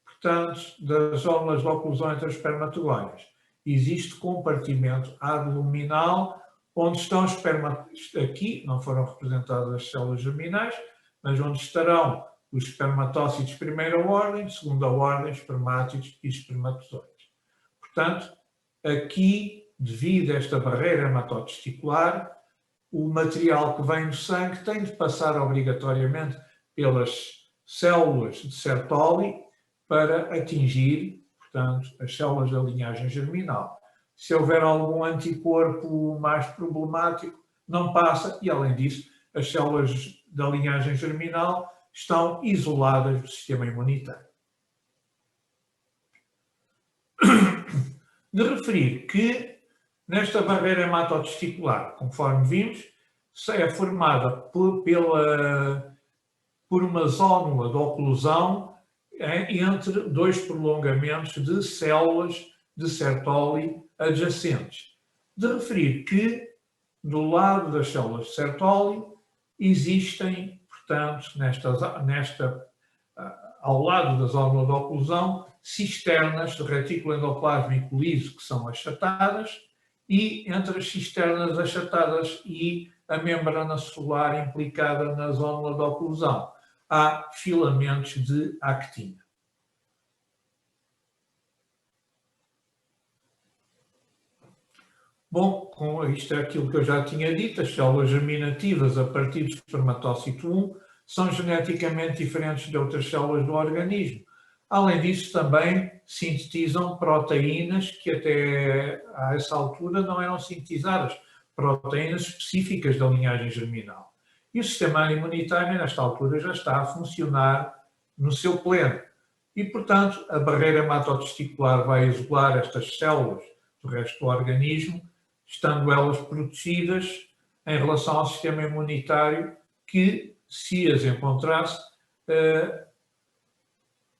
portanto, das zónulas de oclusão entre as espermatogónias, existe compartimento abdominal, onde estão os espermatogónios. Aqui não foram representadas as células germinais, mas onde estarão os espermatócitos de primeira ordem, de segunda ordem, espermátidos e espermatozoides. Portanto, aqui, devido a esta barreira hematotesticular, o material que vem do sangue tem de passar obrigatoriamente pelas células de Sertoli para atingir, portanto, as células da linhagem germinal. Se houver algum anticorpo mais problemático, não passa e, além disso, as células da linhagem germinal estão isoladas do sistema imunitário. De referir que nesta barreira hematotesticular, conforme vimos, é formada por uma zónula de oclusão entre dois prolongamentos de células de Sertoli adjacentes. De referir que, do lado das células de Sertoli, existem, portanto, ao lado da zónula de oclusão, cisternas de retículo endoplasmico liso que são achatadas e entre as cisternas achatadas e a membrana solar implicada na zónula de oclusão. Há filamentos de actina. Bom, com isto é aquilo que eu já tinha dito, as células germinativas a partir do espermatócito 1 são geneticamente diferentes de outras células do organismo. Além disso, também sintetizam proteínas que até a essa altura não eram sintetizadas, proteínas específicas da linhagem germinal. E o sistema imunitário, nesta altura, já está a funcionar no seu pleno. E, portanto, a barreira hematotesticular vai isolar estas células do resto do organismo, estando elas protegidas em relação ao sistema imunitário que, se as encontrasse,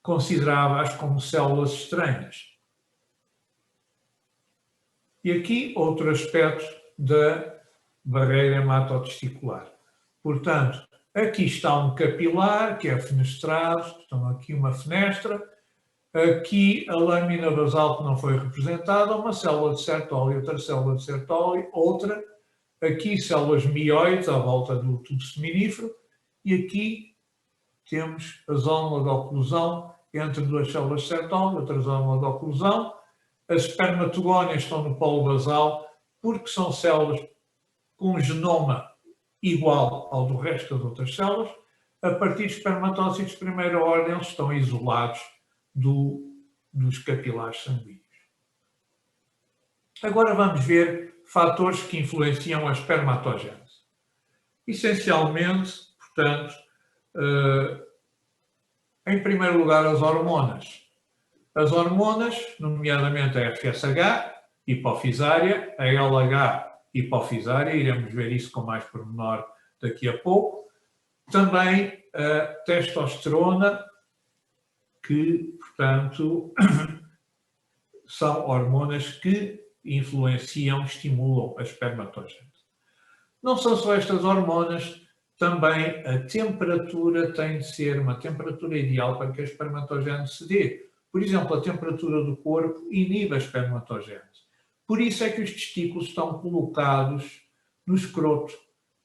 considerava-as como células estranhas. E aqui outro aspecto da barreira hematotesticular. Portanto, aqui está um capilar que é fenestrado, então aqui uma fenestra, aqui a lâmina basal que não foi representada, uma célula de Sertoli, outra célula de Sertoli, outra, aqui células mioides à volta do tubo seminífero, e aqui temos a zónula de oclusão entre duas células de Sertoli, outra zónula de oclusão. As espermatogónias estão no polo basal porque são células com um genoma igual ao do resto das outras células. A partir de espermatócitos de primeira ordem, eles estão isolados dos capilares sanguíneos. Agora vamos ver fatores que influenciam a espermatogênese. Essencialmente, portanto, em primeiro lugar, as hormonas. As hormonas, nomeadamente a FSH, hipofisária, a LH, hipofisária, iremos ver isso com mais pormenor daqui a pouco. Também a testosterona, que, portanto, são hormonas que influenciam, estimulam a espermatogênese. Não são só estas hormonas, também a temperatura tem de ser uma temperatura ideal para que a espermatogênese se dê. Por exemplo, a temperatura do corpo inibe a espermatogênese. Por isso é que os testículos estão colocados no escroto,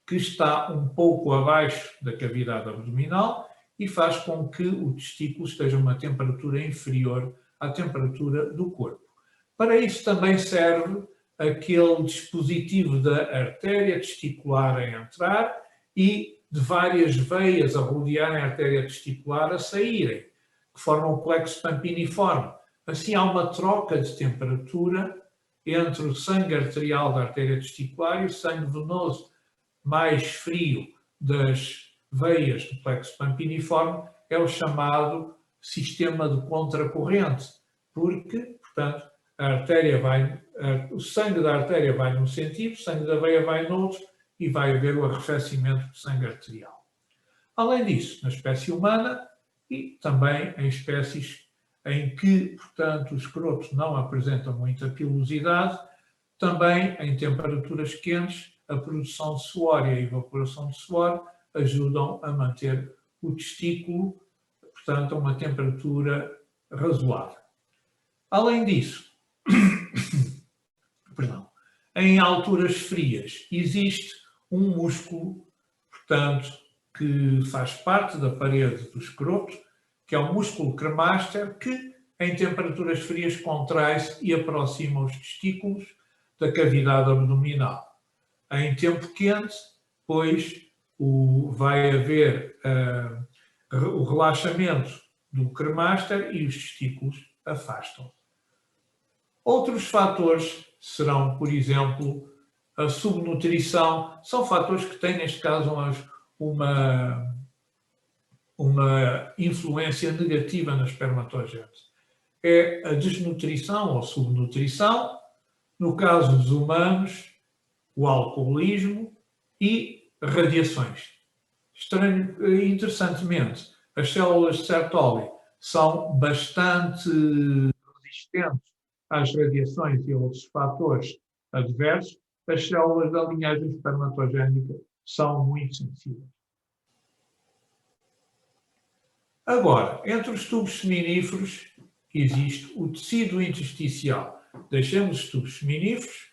que está um pouco abaixo da cavidade abdominal e faz com que o testículo esteja a uma temperatura inferior à temperatura do corpo. Para isso também serve aquele dispositivo da artéria testicular a entrar e de várias veias a rodearem a artéria testicular a saírem, que formam o plexo pampiniforme. Assim há uma troca de temperatura entre o sangue arterial da artéria testicular e o sangue venoso mais frio das veias do plexo pampiniforme, é o chamado sistema de contracorrente, porque, portanto, o sangue da artéria vai num sentido, o sangue da veia vai no outro e vai haver o arrefecimento do sangue arterial. Além disso, na espécie humana e também em espécies em que, portanto, o escroto não apresenta muita pilosidade, também em temperaturas quentes, a produção de suor e a evaporação de suor ajudam a manter o testículo, portanto, a uma temperatura razoável. Além disso, em alturas frias existe um músculo, portanto, que faz parte da parede do escroto, que é o músculo cremaster, que em temperaturas frias contrai-se e aproxima os testículos da cavidade abdominal. Em tempo quente, pois, vai haver o relaxamento do cremaster e os testículos afastam. Outros fatores serão, por exemplo, a subnutrição. São fatores que têm, neste caso, uma influência negativa na espermatogênese. É a desnutrição ou subnutrição, no caso dos humanos, o alcoolismo e radiações. Interessantemente, as células de Sertoli são bastante resistentes às radiações e outros fatores adversos. As células da linhagem espermatogénica são muito sensíveis. Agora, entre os tubos seminíferos existe o tecido intersticial. Deixemos os tubos seminíferos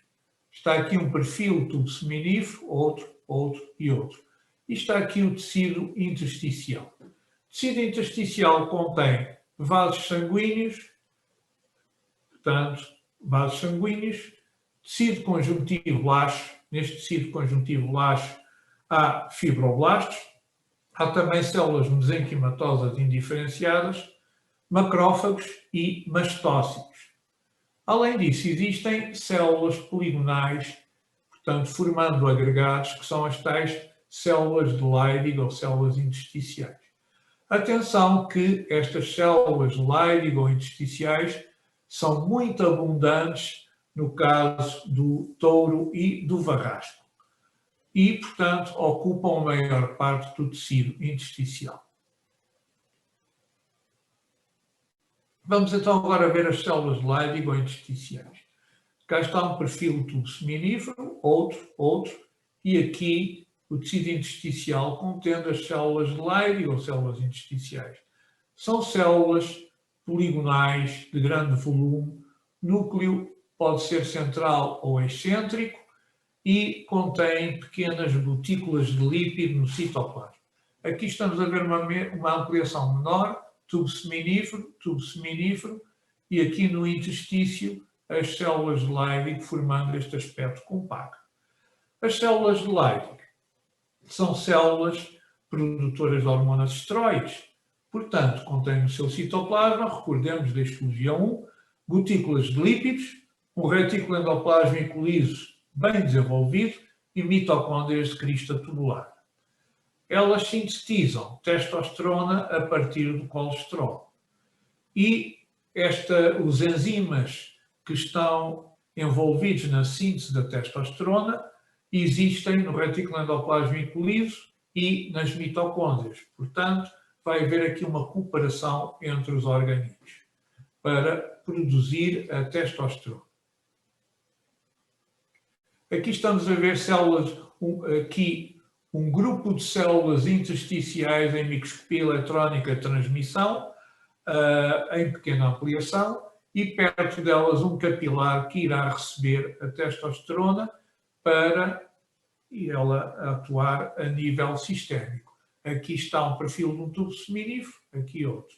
Está aqui um perfil tubo seminífero, outro e outro. E está aqui o tecido intersticial. O tecido intersticial contém vasos sanguíneos, portanto, vasos sanguíneos, tecido conjuntivo laxo. Neste tecido conjuntivo laxo há fibroblastos, há também células mesenquimatosas indiferenciadas, macrófagos e mastócitos. Além disso, existem células poligonais, portanto, formando agregados, que são as tais células de Leydig ou células intersticiais. Atenção que estas células de Leydig ou intersticiais são muito abundantes no caso do touro e do varrasco e, portanto, ocupam a maior parte do tecido intersticial. Vamos então agora ver as células de Leydig ou intersticiais. Cá está um perfil tubo seminífero, outro, e aqui o tecido intersticial contendo as células de Leydig ou células intersticiais. São células poligonais de grande volume, núcleo pode ser central ou excêntrico e contém pequenas gotículas de lípido no citoplasma. Aqui estamos a ver uma ampliação menor, tubo seminífero, e aqui no interstício as células de Leydig formando este aspecto compacto. As células de Leydig são células produtoras de hormonas esteroides, portanto, contém no seu citoplasma, recordemos da histologia 1, gotículas de lípidos, um retículo endoplásmico liso bem desenvolvido e mitocôndrias de crista tubular. Elas sintetizam testosterona a partir do colesterol. E os enzimas que estão envolvidos na síntese da testosterona existem no retículo endoplásmico liso e nas mitocôndrias. Portanto, vai haver aqui uma cooperação entre os organismos para produzir a testosterona. Aqui estamos a ver células, um grupo de células intersticiais em microscopia eletrónica de transmissão, em pequena ampliação, e perto delas um capilar que irá receber a testosterona para ela atuar a nível sistémico. Aqui está um perfil de um tubo seminífero, aqui outro.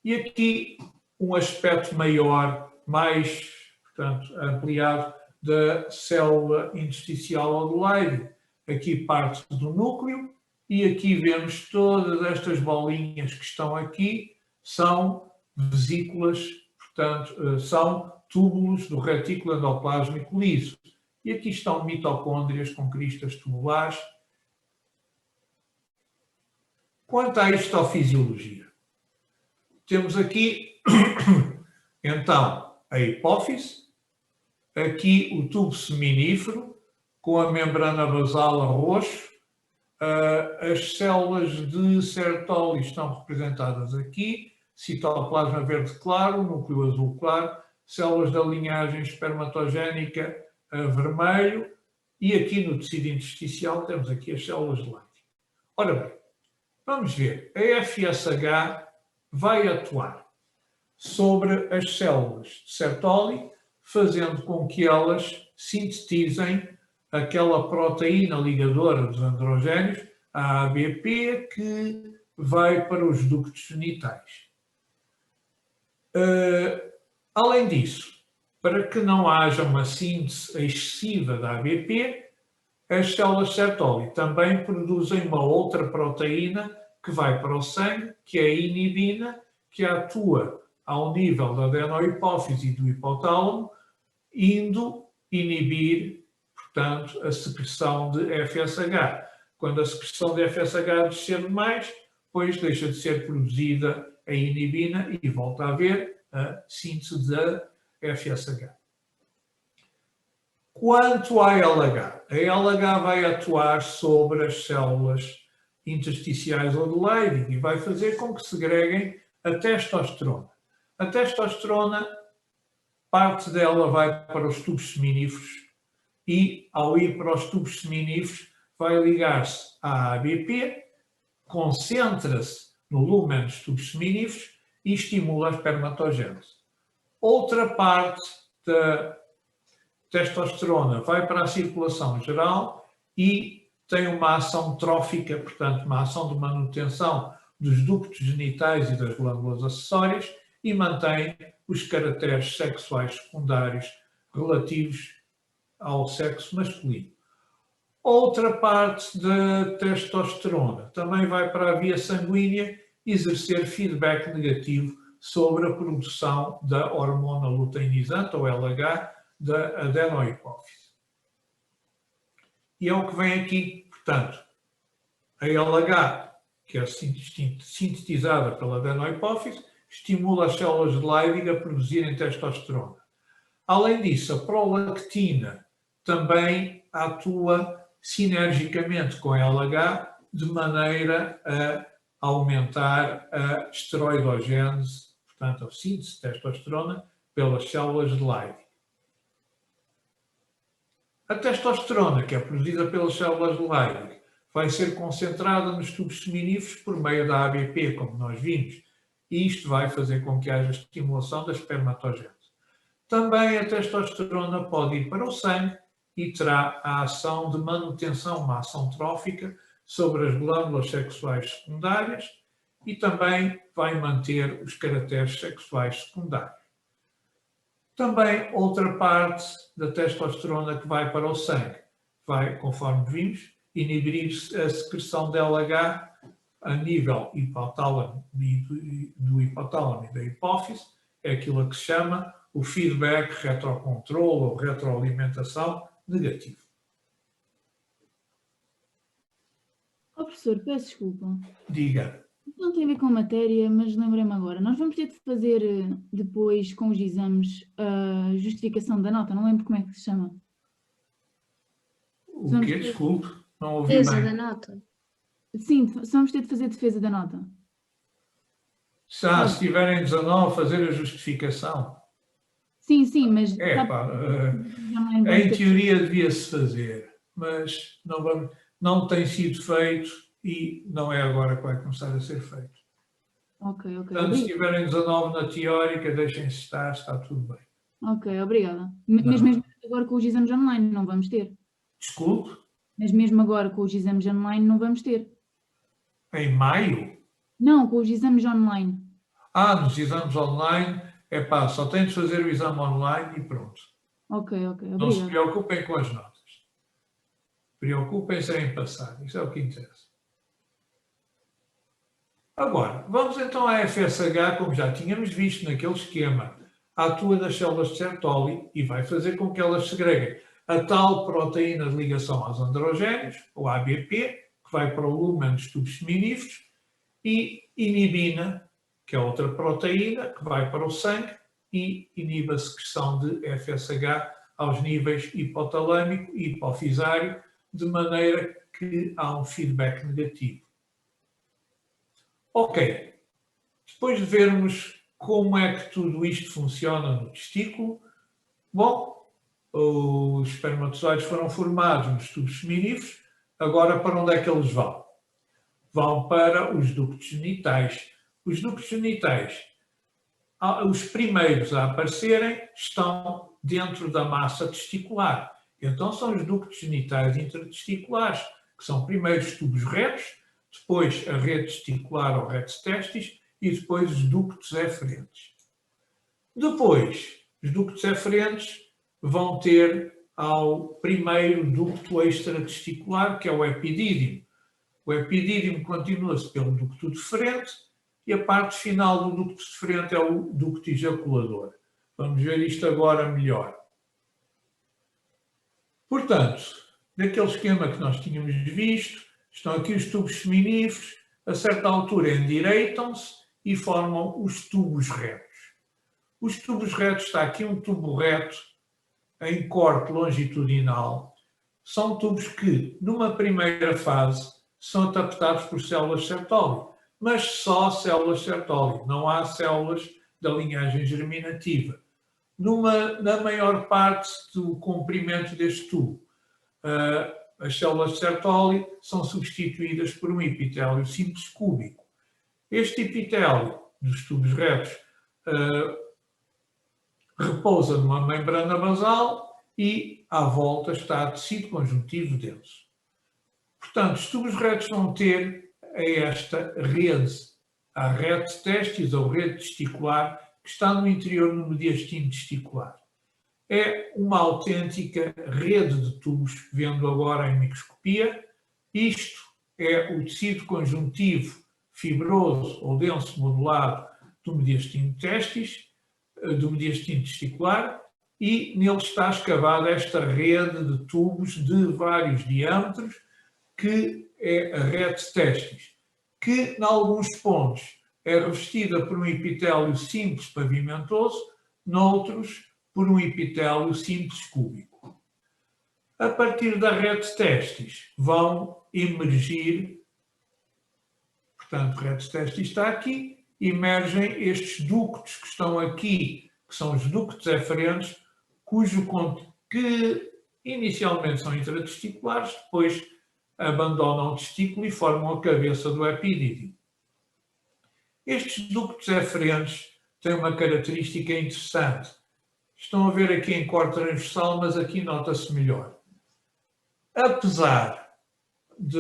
E aqui um aspecto maior, mais, portanto, ampliado da célula intersticial ou do Leydig. Aqui parte do núcleo e aqui vemos todas estas bolinhas que estão aqui, são vesículas, portanto, são túbulos do retículo endoplásmico liso. E aqui estão mitocôndrias com cristas tubulares. Quanto à histofisiologia, temos aqui, então, a hipófise, aqui o tubo seminífero, com a membrana basal a roxo, as células de Sertoli estão representadas aqui, citoplasma verde claro, núcleo azul claro, células da linhagem espermatogénica a vermelho, e aqui no tecido intersticial temos aqui as células de Leydig. Ora bem, vamos ver, a FSH vai atuar sobre as células de Sertoli, fazendo com que elas sintetizem aquela proteína ligadora dos androgénios, a ABP, que vai para os ductos genitais. Além disso, para que não haja uma síntese excessiva da ABP, as células Sertoli também produzem uma outra proteína que vai para o sangue, que é a inibina, que atua ao nível da adenohipófise e do hipotálamo, indo inibir, portanto, a secreção de FSH. Quando a secreção de FSH descer demais, depois deixa de ser produzida a inibina e volta a haver a síntese da FSH. Quanto à LH, a LH vai atuar sobre as células intersticiais ou de Leydig e vai fazer com que segreguem a testosterona. A testosterona, parte dela vai para os tubos seminíferos e, ao ir para os tubos seminíferos, vai ligar-se à ABP, concentra-se no lúmen dos tubos seminíferos e estimula a espermatogênese. Outra parte testosterona vai para a circulação geral e tem uma ação trófica, portanto, uma ação de manutenção dos ductos genitais e das glândulas acessórias e mantém os caracteres sexuais secundários relativos ao sexo masculino. Outra parte da testosterona também vai para a via sanguínea exercer feedback negativo sobre a produção da hormona luteinizante, ou LH, da adenohipófise. E é o que vem aqui, portanto, a LH, que é sintetizada pela adenohipófise, estimula as células de Leydig a produzirem testosterona. Além disso, a prolactina também atua sinergicamente com a LH de maneira a aumentar a esteroidogênese, portanto, a síntese de testosterona pelas células de Leydig. A testosterona, que é produzida pelas células de Leydig, vai ser concentrada nos tubos seminíferos por meio da ABP, como nós vimos, e isto vai fazer com que haja estimulação da espermatogênese. Também a testosterona pode ir para o sangue e terá a ação de manutenção, uma ação trófica, sobre as glândulas sexuais secundárias e também vai manter os caracteres sexuais secundários. Também outra parte da testosterona que vai para o sangue vai, conforme vimos, inibir a secreção de LH a nível do hipotálamo e da hipófise, é aquilo a que se chama o feedback retrocontrole ou retroalimentação negativo. Oh, professor, peço desculpa. Diga. Não tem a ver com a matéria, mas lembrei-me agora. Nós vamos ter de fazer depois, com os exames, a justificação da nota. Não lembro como é que se chama. O quê? Desculpe, não ouvi Defesa bem. da nota. Sim, vamos ter de fazer defesa da nota. Se tiverem 19, fazer a justificação. Sim, sim, mas... Em teoria devia-se fazer, mas não tem sido feito e não é agora que vai começar a ser feito. Ok. Portanto, se tiverem 19 na teórica, deixem-se estar, está tudo bem. Ok, obrigada. Mas mesmo agora com os exames online não vamos ter. Desculpe? Mas mesmo agora com os exames online não vamos ter. Em maio? Não, com os exames online. Nos exames online, só tem de fazer o exame online e pronto. Ok, obrigada. Não se preocupem com as notas. Preocupem-se em passar, isso é o que interessa. Agora, vamos então à FSH, como já tínhamos visto naquele esquema. Atua nas células de Sertoli e vai fazer com que elas segreguem a tal proteína de ligação aos androgénios, ou ABP, que vai para o lumen dos tubos seminíferos, e inibina, que é outra proteína, que vai para o sangue e inibe a secreção de FSH aos níveis hipotalâmico e hipofisário, de maneira que há um feedback negativo. Ok, depois de vermos como é que tudo isto funciona no testículo, bom, os espermatozoides foram formados nos tubos seminíferos, agora para onde é que eles vão? Vão para os ductos genitais. Os ductos genitais, os primeiros a aparecerem, estão dentro da massa testicular. Então são os ductos genitais intertesticulares, que são primeiro os tubos retos, depois a rede testicular ou redes testis e depois os ductos eferentes. Depois, os ductos eferentes vão ter ao primeiro ducto extratesticular, que é o epidídimo. O epidídimo continua-se pelo ducto deferente e a parte final do ducto deferente é o ducto ejaculador. Vamos ver isto agora melhor. Portanto, naquele esquema que nós tínhamos visto, estão aqui os tubos seminíferos, a certa altura endireitam-se e formam os tubos retos. Os tubos retos, está aqui um tubo reto em corte longitudinal, são tubos que, numa primeira fase, são adaptados por células Sertoli, mas só células Sertoli, não há células da linhagem germinativa. Na maior parte do comprimento deste tubo, as células de Sertoli são substituídas por um epitélio simples cúbico. Este epitélio dos tubos retos repousa numa membrana basal e à volta está tecido conjuntivo denso. Portanto, os tubos retos vão ter esta rede, a rede testis ou rede testicular, que está no interior do mediastino testicular. É uma autêntica rede de tubos, vendo agora em microscopia. Isto é o tecido conjuntivo fibroso ou denso modulado do mediastino testis, do mediastino testicular, e nele está escavada esta rede de tubos de vários diâmetros, que é a rede testis, que, em alguns pontos, é revestida por um epitélio simples pavimentoso, noutros, por um epitélio simples cúbico. A partir da rede testis vão emergir, portanto, a rede testis está aqui, emergem estes ductos que estão aqui, que são os ductos eferentes, que inicialmente são intratesticulares, depois abandonam o testículo e formam a cabeça do epidídimo. Estes ductos eferentes têm uma característica interessante. Estão a ver aqui em corte transversal, mas aqui nota-se melhor. Apesar de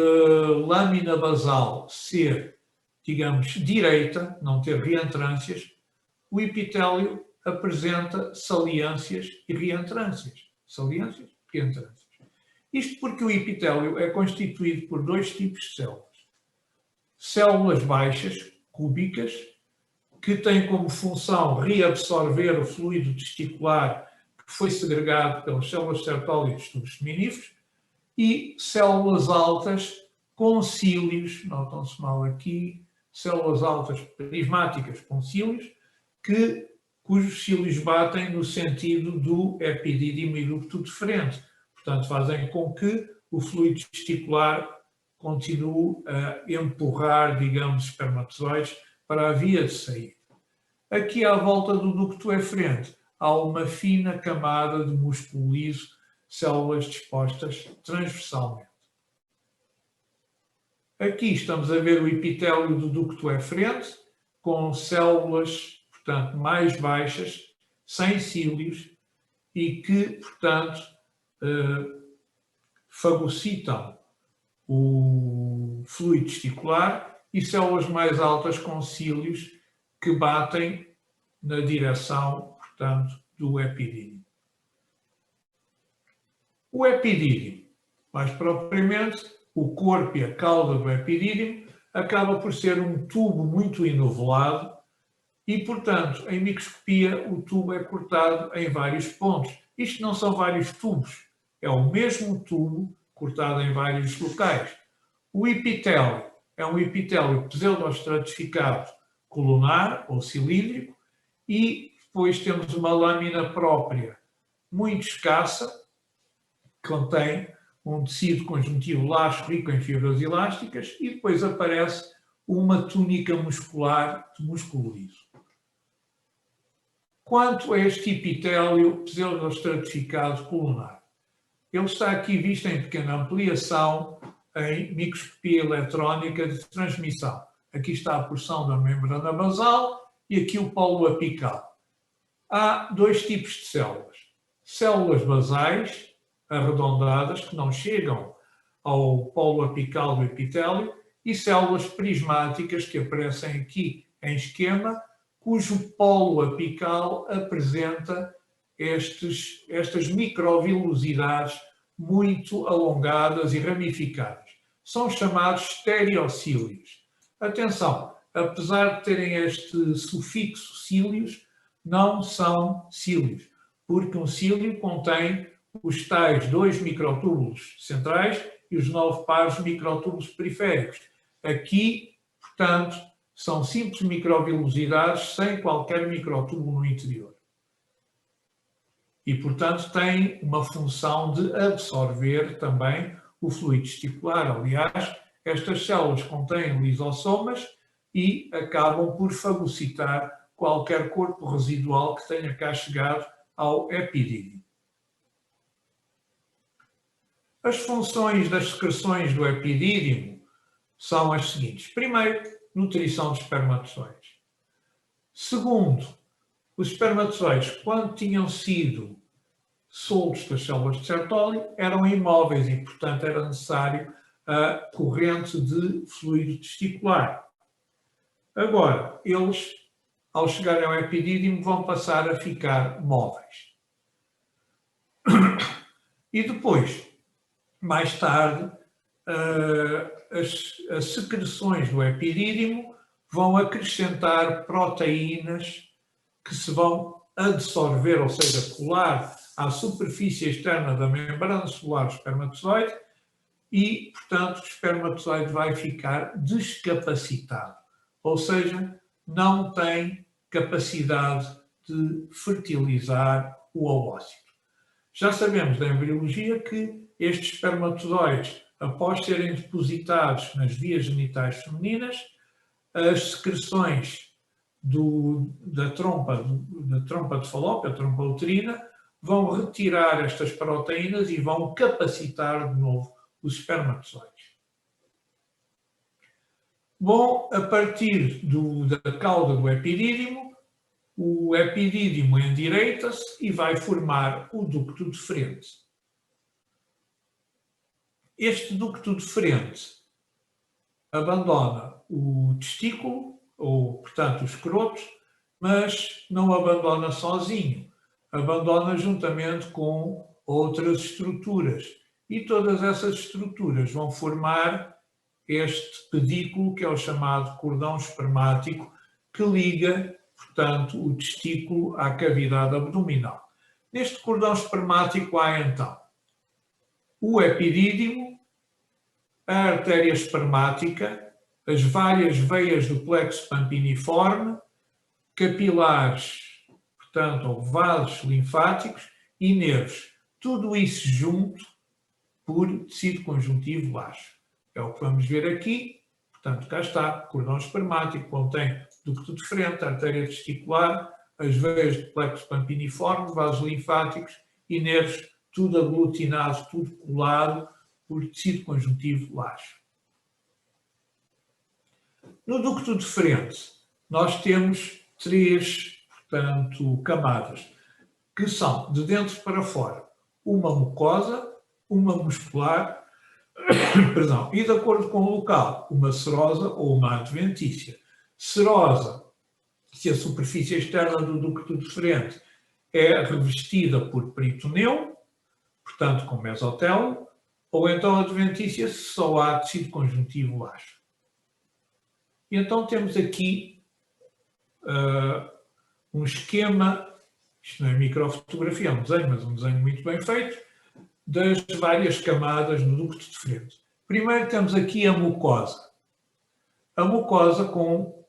lâmina basal ser, digamos, direita, não ter reentrâncias, o epitélio apresenta saliências e reentrâncias. Saliências e reentrâncias. Isto porque o epitélio é constituído por dois tipos de células. Células baixas, cúbicas, que têm como função reabsorver o fluido testicular que foi segregado pelas células Sertoli dos tubos seminíferos, e células altas com cílios, notam-se mal aqui, células altas prismáticas com cílios, cujos cílios batem no sentido do epidídimo e ducto deferente. Portanto, fazem com que o fluido testicular continue a empurrar, digamos, espermatozoides para a via de saída. Aqui à volta do ducto eferente há uma fina camada de músculo liso, células dispostas transversalmente. Aqui estamos a ver o epitélio do ducto eferente, com células, portanto, mais baixas, sem cílios, e que, portanto, fagocitam o fluido testicular, e células mais altas com cílios que batem na direção, portanto, do epidídimo. O epidídimo, mais propriamente, o corpo e a cauda do epidídimo, acaba por ser um tubo muito enovelado e, portanto, em microscopia, o tubo é cortado em vários pontos. Isto não são vários tubos, é o mesmo tubo cortado em vários locais. O epitélio é um epitélio pseudoestratificado colunar ou cilíndrico, e depois temos uma lâmina própria muito escassa, que contém um tecido conjuntivo laxo rico em fibras elásticas, e depois aparece uma túnica muscular de músculo liso. Quanto a este epitélio pseudoestratificado colunar, ele está aqui visto em pequena ampliação em microscopia eletrónica de transmissão. Aqui está a porção da membrana basal e aqui o polo apical. Há dois tipos de células. Células basais, arredondadas, que não chegam ao polo apical do epitélio, e células prismáticas que aparecem aqui em esquema, cujo polo apical apresenta estas microvilosidades muito alongadas e ramificadas. São chamados estereocílios. Atenção, apesar de terem este sufixo cílios, não são cílios, porque um cílio contém os tais 2 microtúbulos centrais e os 9 pares de microtúbulos periféricos. Aqui, portanto, são simples microvilosidades sem qualquer microtúbulo no interior. E, portanto, têm uma função de absorver também o fluido testicular. Aliás, estas células contêm lisossomas e acabam por fagocitar qualquer corpo residual que tenha cá chegado ao epidídimo. As funções das secreções do epidídimo são as seguintes. Primeiro, nutrição de espermatozoides. Segundo, os espermatozoides, quando tinham sido soltos das células de Sertoli eram imóveis e, portanto, era necessário a corrente de fluido testicular. Agora, eles, ao chegarem ao epidídimo, vão passar a ficar móveis. E depois, mais tarde, as secreções do epidídimo vão acrescentar proteínas que se vão adsorver, ou seja, colar à superfície externa da membrana celular do espermatozoide e, portanto, o espermatozoide vai ficar descapacitado, ou seja, não tem capacidade de fertilizar o ovócito. Já sabemos da embriologia que estes espermatozoides, após serem depositados nas vias genitais femininas, as secreções da trompa de Falópio, a trompa uterina, vão retirar estas proteínas e vão capacitar de novo os espermatozoides. Bom, a partir da cauda do epidídimo, o epidídimo endireita-se e vai formar o ducto deferente. Este ducto deferente abandona o testículo, ou, portanto, o escroto, mas não abandona sozinho. Abandona juntamente com outras estruturas. E todas essas estruturas vão formar este pedículo, que é o chamado cordão espermático, que liga, portanto, o testículo à cavidade abdominal. Neste cordão espermático há, então, o epidídimo, a artéria espermática, as várias veias do plexo pampiniforme, capilares, portanto, ou vasos linfáticos e nervos. Tudo isso junto por tecido conjuntivo laxo. É o que vamos ver aqui. Portanto, cá está, cordão espermático, contém ducto deferente, artéria testicular, as veias do plexo pampiniforme, vasos linfáticos e nervos, tudo aglutinado, tudo colado por tecido conjuntivo laxo. No ducto deferente, nós temos três, portanto, camadas, que são de dentro para fora, uma mucosa, uma muscular, perdão, e de acordo com o local, uma serosa ou uma adventícia. Serosa, se a superfície externa do ducto deferente é revestida por peritoneu, portanto com mesotélio, ou então adventícia se só há tecido conjuntivo laxo. E então temos aqui um esquema, isto não é microfotografia, é um desenho, mas um desenho muito bem feito, das várias camadas do ducto deferente. Primeiro temos aqui a mucosa. A mucosa com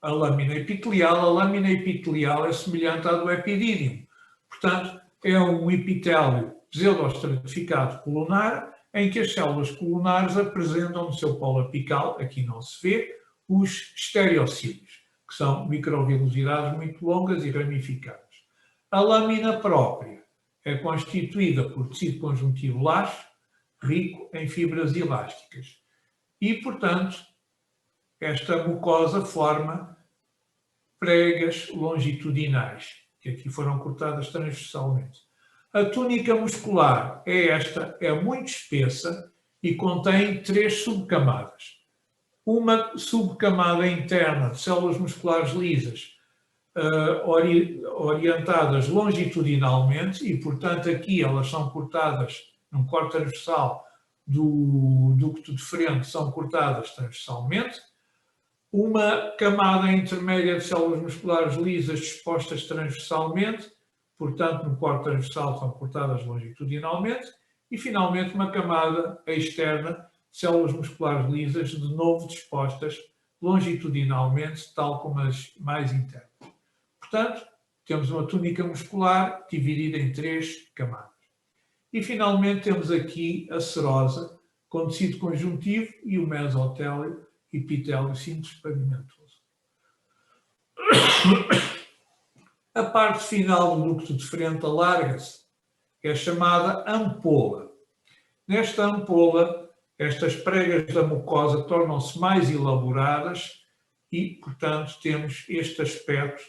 a lâmina epitelial. A lâmina epitelial é semelhante à do epidídimo. Portanto, é um epitélio pseudoestratificado colunar, em que as células colunares apresentam no seu polo apical, aqui não se vê, os estereocílios, que são microvilosidades muito longas e ramificadas. A lâmina própria é constituída por tecido conjuntivo laxo, rico em fibras elásticas. E, portanto, esta mucosa forma pregas longitudinais, que aqui foram cortadas transversalmente. A túnica muscular é esta, é muito espessa e contém três subcamadas. Uma subcamada interna de células musculares lisas, orientadas longitudinalmente e, portanto, aqui elas são cortadas num corte transversal do ducto deferente, são cortadas transversalmente. Uma camada intermédia de células musculares lisas dispostas transversalmente, portanto, no corte transversal são cortadas longitudinalmente. E, finalmente, uma camada externa de células musculares lisas, de novo dispostas longitudinalmente, tal como as mais internas. Portanto, temos uma túnica muscular dividida em três camadas. E, finalmente, temos aqui a serosa, com tecido conjuntivo e o mesotélio, epitélio simples pavimentoso. A parte final do ducto deferente alarga-se, é chamada ampola. Nesta ampola, estas pregas da mucosa tornam-se mais elaboradas e, portanto, temos este aspecto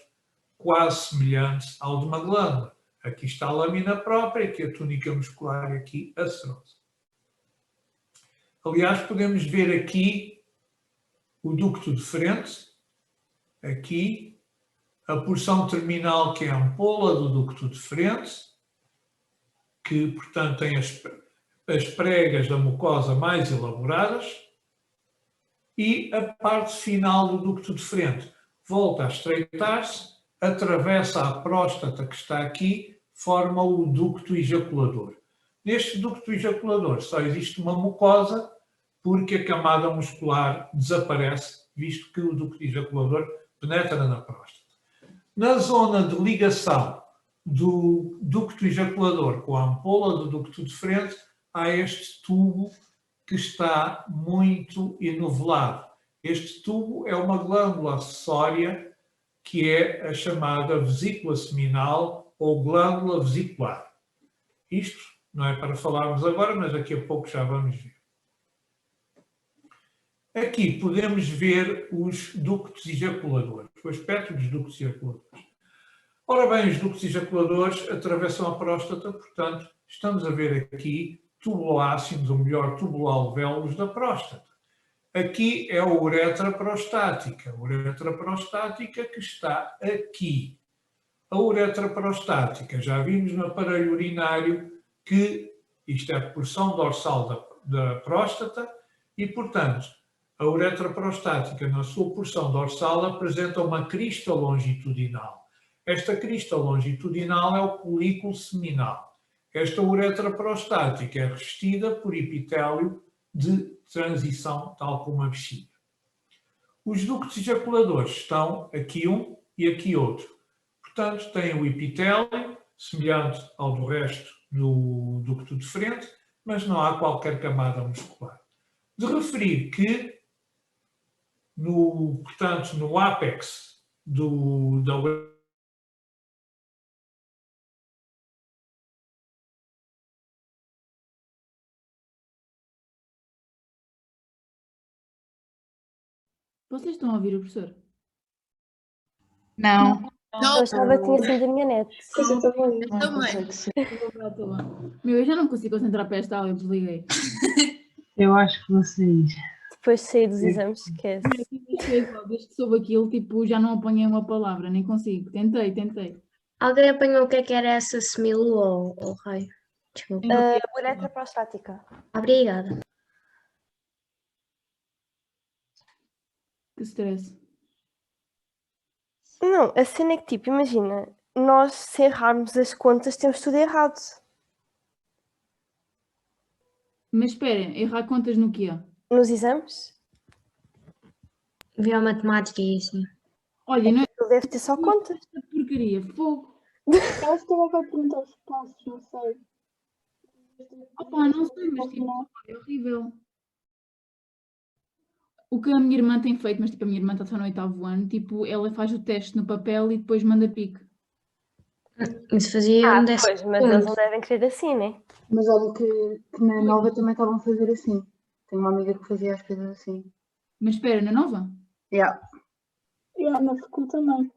quase semelhante ao de uma glândula. Aqui está a lâmina própria, aqui a túnica muscular e aqui a serosa. Aliás, podemos ver aqui o ducto deferente, aqui, a porção terminal que é a ampola do ducto deferente, que, portanto, tem as pregas da mucosa mais elaboradas, e a parte final do ducto deferente volta a estreitar-se, atravessa a próstata que está aqui, forma o ducto ejaculador. Neste ducto ejaculador só existe uma mucosa, porque a camada muscular desaparece, visto que o ducto ejaculador penetra na próstata. Na zona de ligação do ducto ejaculador com a ampola do ducto deferente, há este tubo que está muito enovelado. Este tubo é uma glândula acessória que é a chamada vesícula seminal ou glândula vesicular. Isto não é para falarmos agora, mas daqui a pouco já vamos ver. Aqui podemos ver os ductos ejaculadores, o aspecto dos ductos ejaculadores. Ora bem, os ductos ejaculadores atravessam a próstata, portanto, estamos a ver aqui tubulácidos, ou melhor, tubuloalvéolos da próstata. Aqui é a uretra prostática que está aqui. A uretra prostática, já vimos no aparelho urinário que isto é a porção dorsal da próstata e, portanto, a uretra prostática, na sua porção dorsal, apresenta uma crista longitudinal. Esta crista longitudinal é o folículo seminal. Esta uretra prostática é revestida por epitélio de transição, tal como a bexiga. Os ductos ejaculadores estão aqui um e aqui outro. Portanto, têm o epitélio, semelhante ao do resto do ducto deferente, mas não há qualquer camada muscular. De referir que, portanto, no ápex da uretra, Vocês estão a ouvir o professor? Não. Eu achava que tinha sido a minha net. Eu também. Não Também. consegue ser. Estou lá. Meu, eu já não consigo concentrar para esta aula, eu desliguei. Eu acho que vou sair. Depois de sair dos exames, esquece. Desde que soube aquilo, tipo, já não apanhei uma palavra, nem consigo. Tentei. Alguém apanhou o que era essa semilua ou raio? Desculpa. Uretra prostática. Obrigada. Que stress. Não, a cena é que, tipo, imagina, nós se errarmos as contas temos tudo errado. Mas esperem, errar contas no quê? Nos exames, Biomatemática e assim. Olha, não é ele deve ter só contas. esta porcaria, fogo. Acho que ela vai perguntar os passos, não sei. Opa, não sei, mas tipo, é horrível. O que a minha irmã tem feito, mas tipo, a minha irmã está só no 8º ano, tipo, ela faz o teste no papel e depois manda pique. Isso fazia um décimo Pois, mas eles segundo. não devem querer assim, né? Mas olha que na nova também estavam a fazer assim. Tenho uma amiga que fazia as coisas assim. Mas espera, na nova? Yeah. Na faculdade também.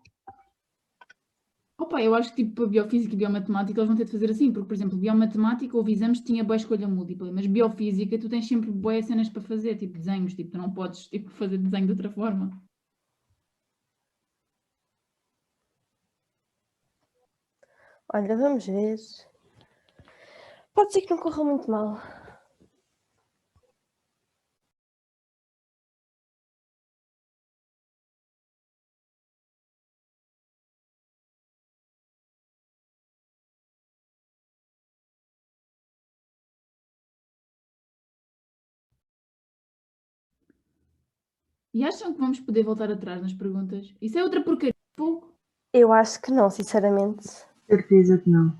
Opa, eu acho que tipo, a biofísica e biomatemática eles vão ter de fazer assim, porque, por exemplo, biomatemática houve exames que tinha boa escolha múltipla, mas biofísica tu tens sempre boas cenas para fazer, tipo desenhos, tipo, tu não podes tipo, fazer desenho de outra forma. Olha, vamos ver. Pode ser que não corra muito mal. E acham que vamos poder voltar atrás nas perguntas? Isso é outra porcaria. Fogo. Eu acho que não, sinceramente. Certeza que não.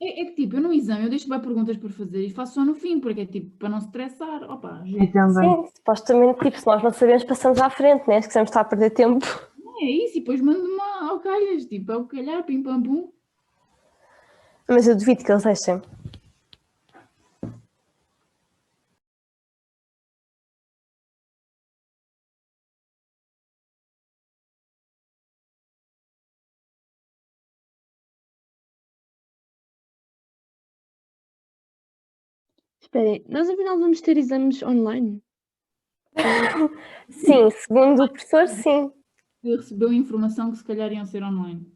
É que tipo, eu no exame eu deixo bem perguntas por fazer e faço só no fim, porque é tipo, para não se estressar. Opa, E também. Sim, supostamente, tipo, se nós não sabemos, passamos à frente, né? Se quisermos estar a perder tempo. é isso, e depois mando-me ao calhas, tipo, ao calhar, pim pam pum. Mas eu duvido que eles deixem. Esperem, nós afinal vamos ter exames online? Sim, segundo o professor, sim. Recebeu informação que se calhar iam ser online.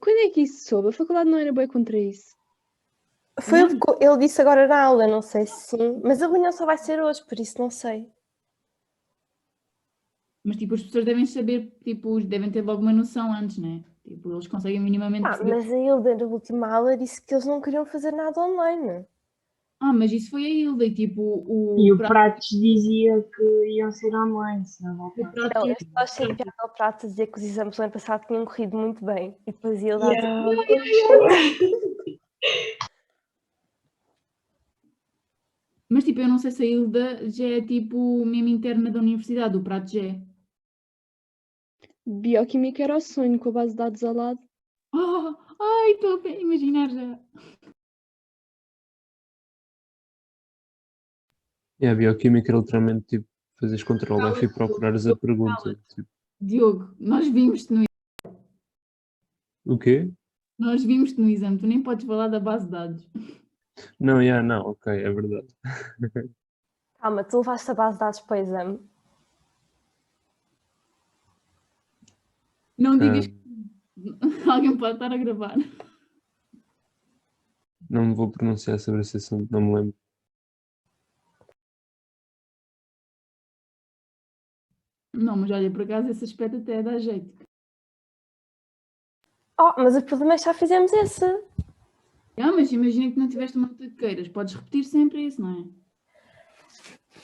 Quando é que isso soube? A faculdade não era bem contra isso. Foi o que ele disse agora na aula, não sei se sim. Mas a reunião só vai ser hoje, por isso não sei. Mas tipo, os professores devem saber, tipo, devem ter logo uma noção antes, né? Tipo, eles conseguem minimamente perceber. Mas a Hilda, na última aula, disse que eles não queriam fazer nada online. Mas isso foi a Hilda e tipo, E o Pratos dizia que iam ser online, se não o voltasse. prato Não, eu só achei piada ao Prato dizer que os exames do ano passado tinham corrido muito bem. E depois a Hilda a dizer, Mas tipo, eu não sei se a Hilda já é tipo mesmo interna da universidade, o prato já é. Bioquímica era o sonho com a base de dados ao lado. Ai, estou a imaginar já. E a bioquímica era literalmente tipo, fazes Ctrl F e procurares a pergunta. Tipo, Diogo, nós vimos-te no, o quê? nós vimos-te no exame, tu nem podes falar da base de dados. Não, não, ok, é verdade. calma, tu levaste a base de dados para o exame? Não digas Ah, que alguém pode estar a gravar. não me vou pronunciar sobre esse assunto, não me lembro. Não, mas olha, por acaso esse aspecto até dá jeito. Mas o problema é que já fizemos esse. Mas imagina que não tiveste uma nota de queiras, podes repetir sempre isso, não é?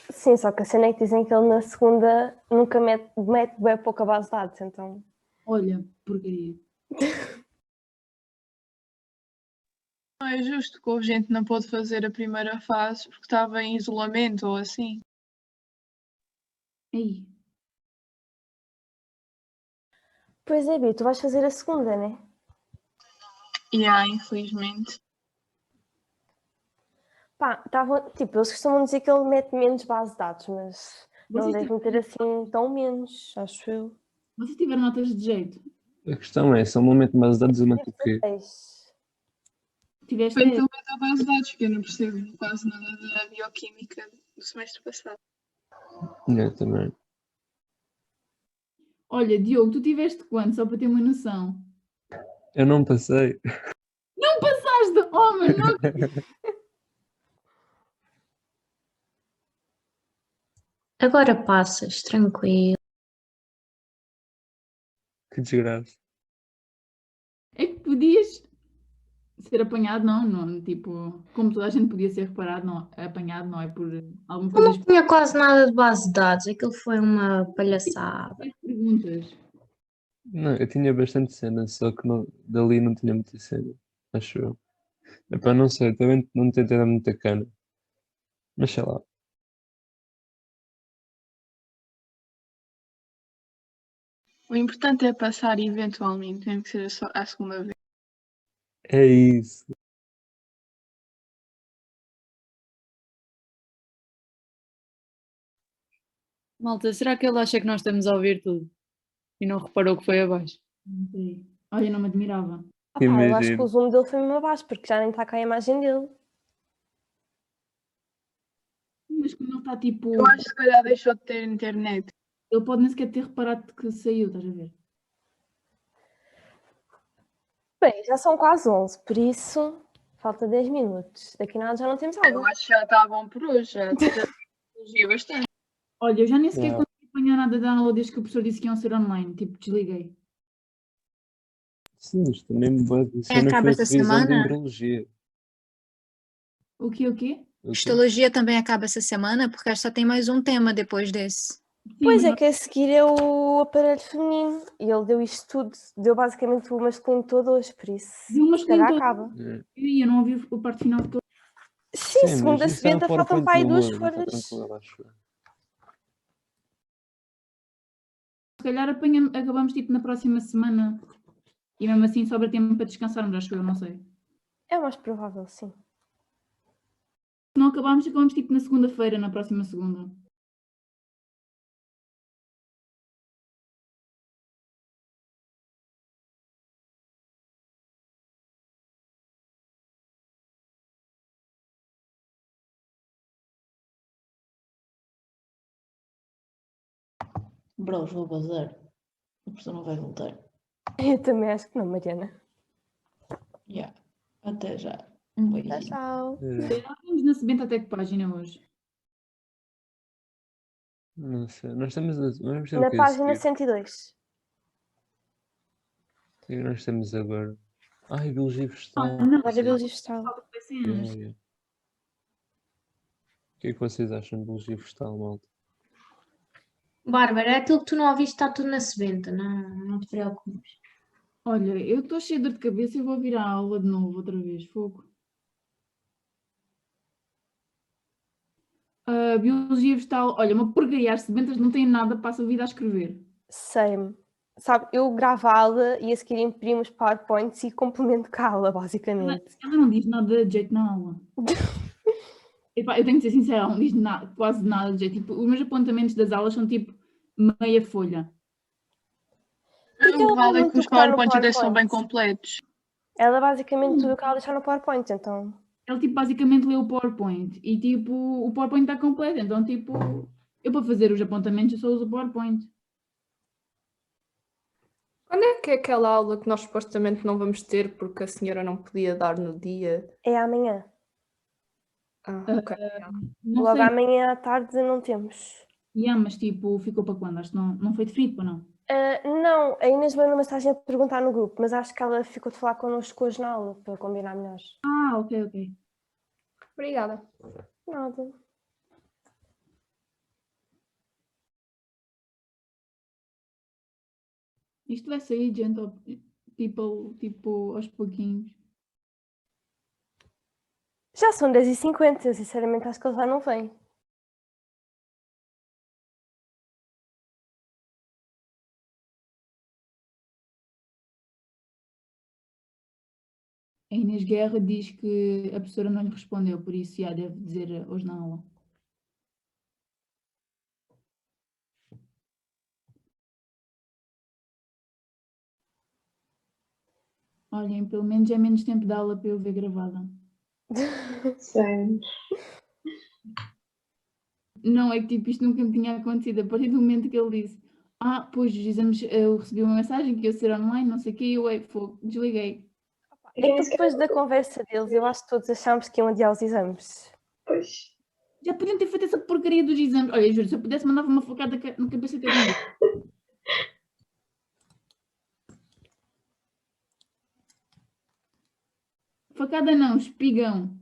Sim, só que a cena é que dizem que ele na segunda nunca mete bem pouca base de dados, então... Olha, porcaria. Não é justo que houve gente que não pôde fazer a primeira fase porque estava em isolamento ou assim. Aí. Pois é, Bia, tu vais fazer a segunda, né? Infelizmente. Tipo, eles costumam dizer que ele mete menos base de dados, mas não Vocês deve meter assim tão menos, acho eu. Vocês tiveram notas de jeito? A questão é, se ele não mete base de dados, eu meto o quê? Tiveste Foi pelo da base de dados, que eu não percebo quase nada da bioquímica do semestre passado. Também. Olha, Diogo, tu tiveste quanto? Só para ter uma noção. Eu não passei. Não passaste! Oh, mas não... Agora passas, tranquilo. Que desgraça. É que podias ser apanhado, não, tipo, como toda a gente podia ser reparado, não, apanhado, não é por alguma Eu coisa. não tinha quase nada de base de dados, aquilo foi uma palhaçada. Perguntas. Não, eu tinha bastante cena, só que dali não tinha muita cena, acho eu. Epá, não sei, também não tentei dar muita cana. Mas sei lá. O importante é passar e eventualmente, tem que ser só a segunda vez. É isso. Malta, será que ele acha que nós estamos a ouvir tudo? E não reparou que foi abaixo? Não sei. Olha, não me admirava. Eu acho que o zoom dele foi mesmo abaixo, porque já nem está cá a imagem dele. Mas como ele está tipo. Eu acho que se calhar deixou de ter internet. Ele pode nem sequer ter reparado que saiu, estás a ver? Bem, já são quase 11, por isso falta 10 minutos. Daqui a nada já não temos aula. Eu acho que já está bom por hoje, já elogia bastante. Olha, eu já nem sequer consegui apanhar nada da aula desde que o professor disse que iam ser online. Tipo, desliguei. Sim, isto também me vai dizer acaba esta de semana? embriologia. O quê? Histologia também acaba essa semana, porque acho que só tem mais um tema depois desse. Pois é, que a seguir é o aparelho feminino. E ele deu isto tudo, deu basicamente o masculino todo hoje, por isso. Deu o masculino todo. Acaba. Eu não ouvi a parte final de todo. Sim, segunda se venta, faltam para aí duas folhas. Se calhar acabamos tipo na próxima semana e mesmo assim sobra tempo para descansarmos, acho que eu não sei. É o mais provável, sim. Se não acabamos tipo na segunda-feira, na próxima segunda. Bros, vou bazar. A pessoa não vai voltar. Eu também acho que não, Mariana. Yeah. Até já. Um Tchau, beijinho. tchau. Nós temos na Sebenta até que página hoje? Não sei. Nós vamos ter o Na quê a página seguir? 102. O que é que nós temos agora? Ai, biologia vegetal. Não, Agora é biologia vegetal. Yeah, yeah. O que é que vocês acham de biologia vegetal, malta? Bárbara, aquilo que tu não ouviste está tudo na sebenta, não te preocupes. Olha, eu estou cheia de dor de cabeça e vou vir à aula de novo outra vez. Fogo. Biologia vegetal, olha, uma porcaria, as sementas não têm nada, passo a vida a escrever. Same. Sabe, eu gravo a aula e a seguir imprimo os PowerPoints e complemento com a aula, basicamente. Ela não diz nada de jeito na aula. Epá, eu tenho que ser sincera, ela não diz nada, quase nada de jeito. Tipo, os meus apontamentos das aulas são tipo meia folha. O vale é que os tocar no PowerPoints até são bem PowerPoint. completos. Ela basicamente tudo o que ela deixar no PowerPoint, então. Ele tipo basicamente lê o PowerPoint e tipo o PowerPoint está completo, então tipo eu para fazer os apontamentos eu só uso o PowerPoint. Quando é que é aquela aula que nós supostamente não vamos ter porque a senhora não podia dar no dia? É amanhã. Ah, ok. Não Logo sei, amanhã à tarde não temos. mas tipo ficou para quando? Acho que não foi definido para não. Não, a Inês mandou uma mensagem a perguntar no grupo, mas acho que ela ficou de falar connosco hoje na aula para combinar melhor. Ah, ok. Obrigada. Nada. Isto vai sair, gente, tipo aos pouquinhos. Já são 10h50, eu sinceramente acho que ele já não vem. A Inês Guerra diz que a professora não lhe respondeu, por isso já deve dizer hoje na aula. Olhem, pelo menos é menos tempo de aula para eu ver gravada. Sério. Não, é que tipo, isto nunca me tinha acontecido. A partir do momento que ele disse, pois os exames, eu recebi uma mensagem que ia ser online, não sei o quê, e eu desliguei. É que depois da conversa deles, eu acho que todos achámos que iam adiar os exames. Pois. Já podiam ter feito essa porcaria dos exames. Olha, juro, se eu pudesse mandava uma facada na cabeça de alguém. Facada não, espigão.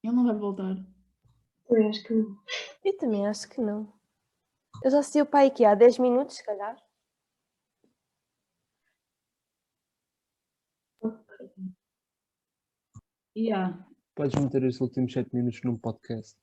Ele não vai voltar. Eu acho que não. Eu também acho que não. Eu já assisti o pai aqui há 10 minutos, se calhar. Yeah. Podes meter estes últimos 7 minutos num podcast.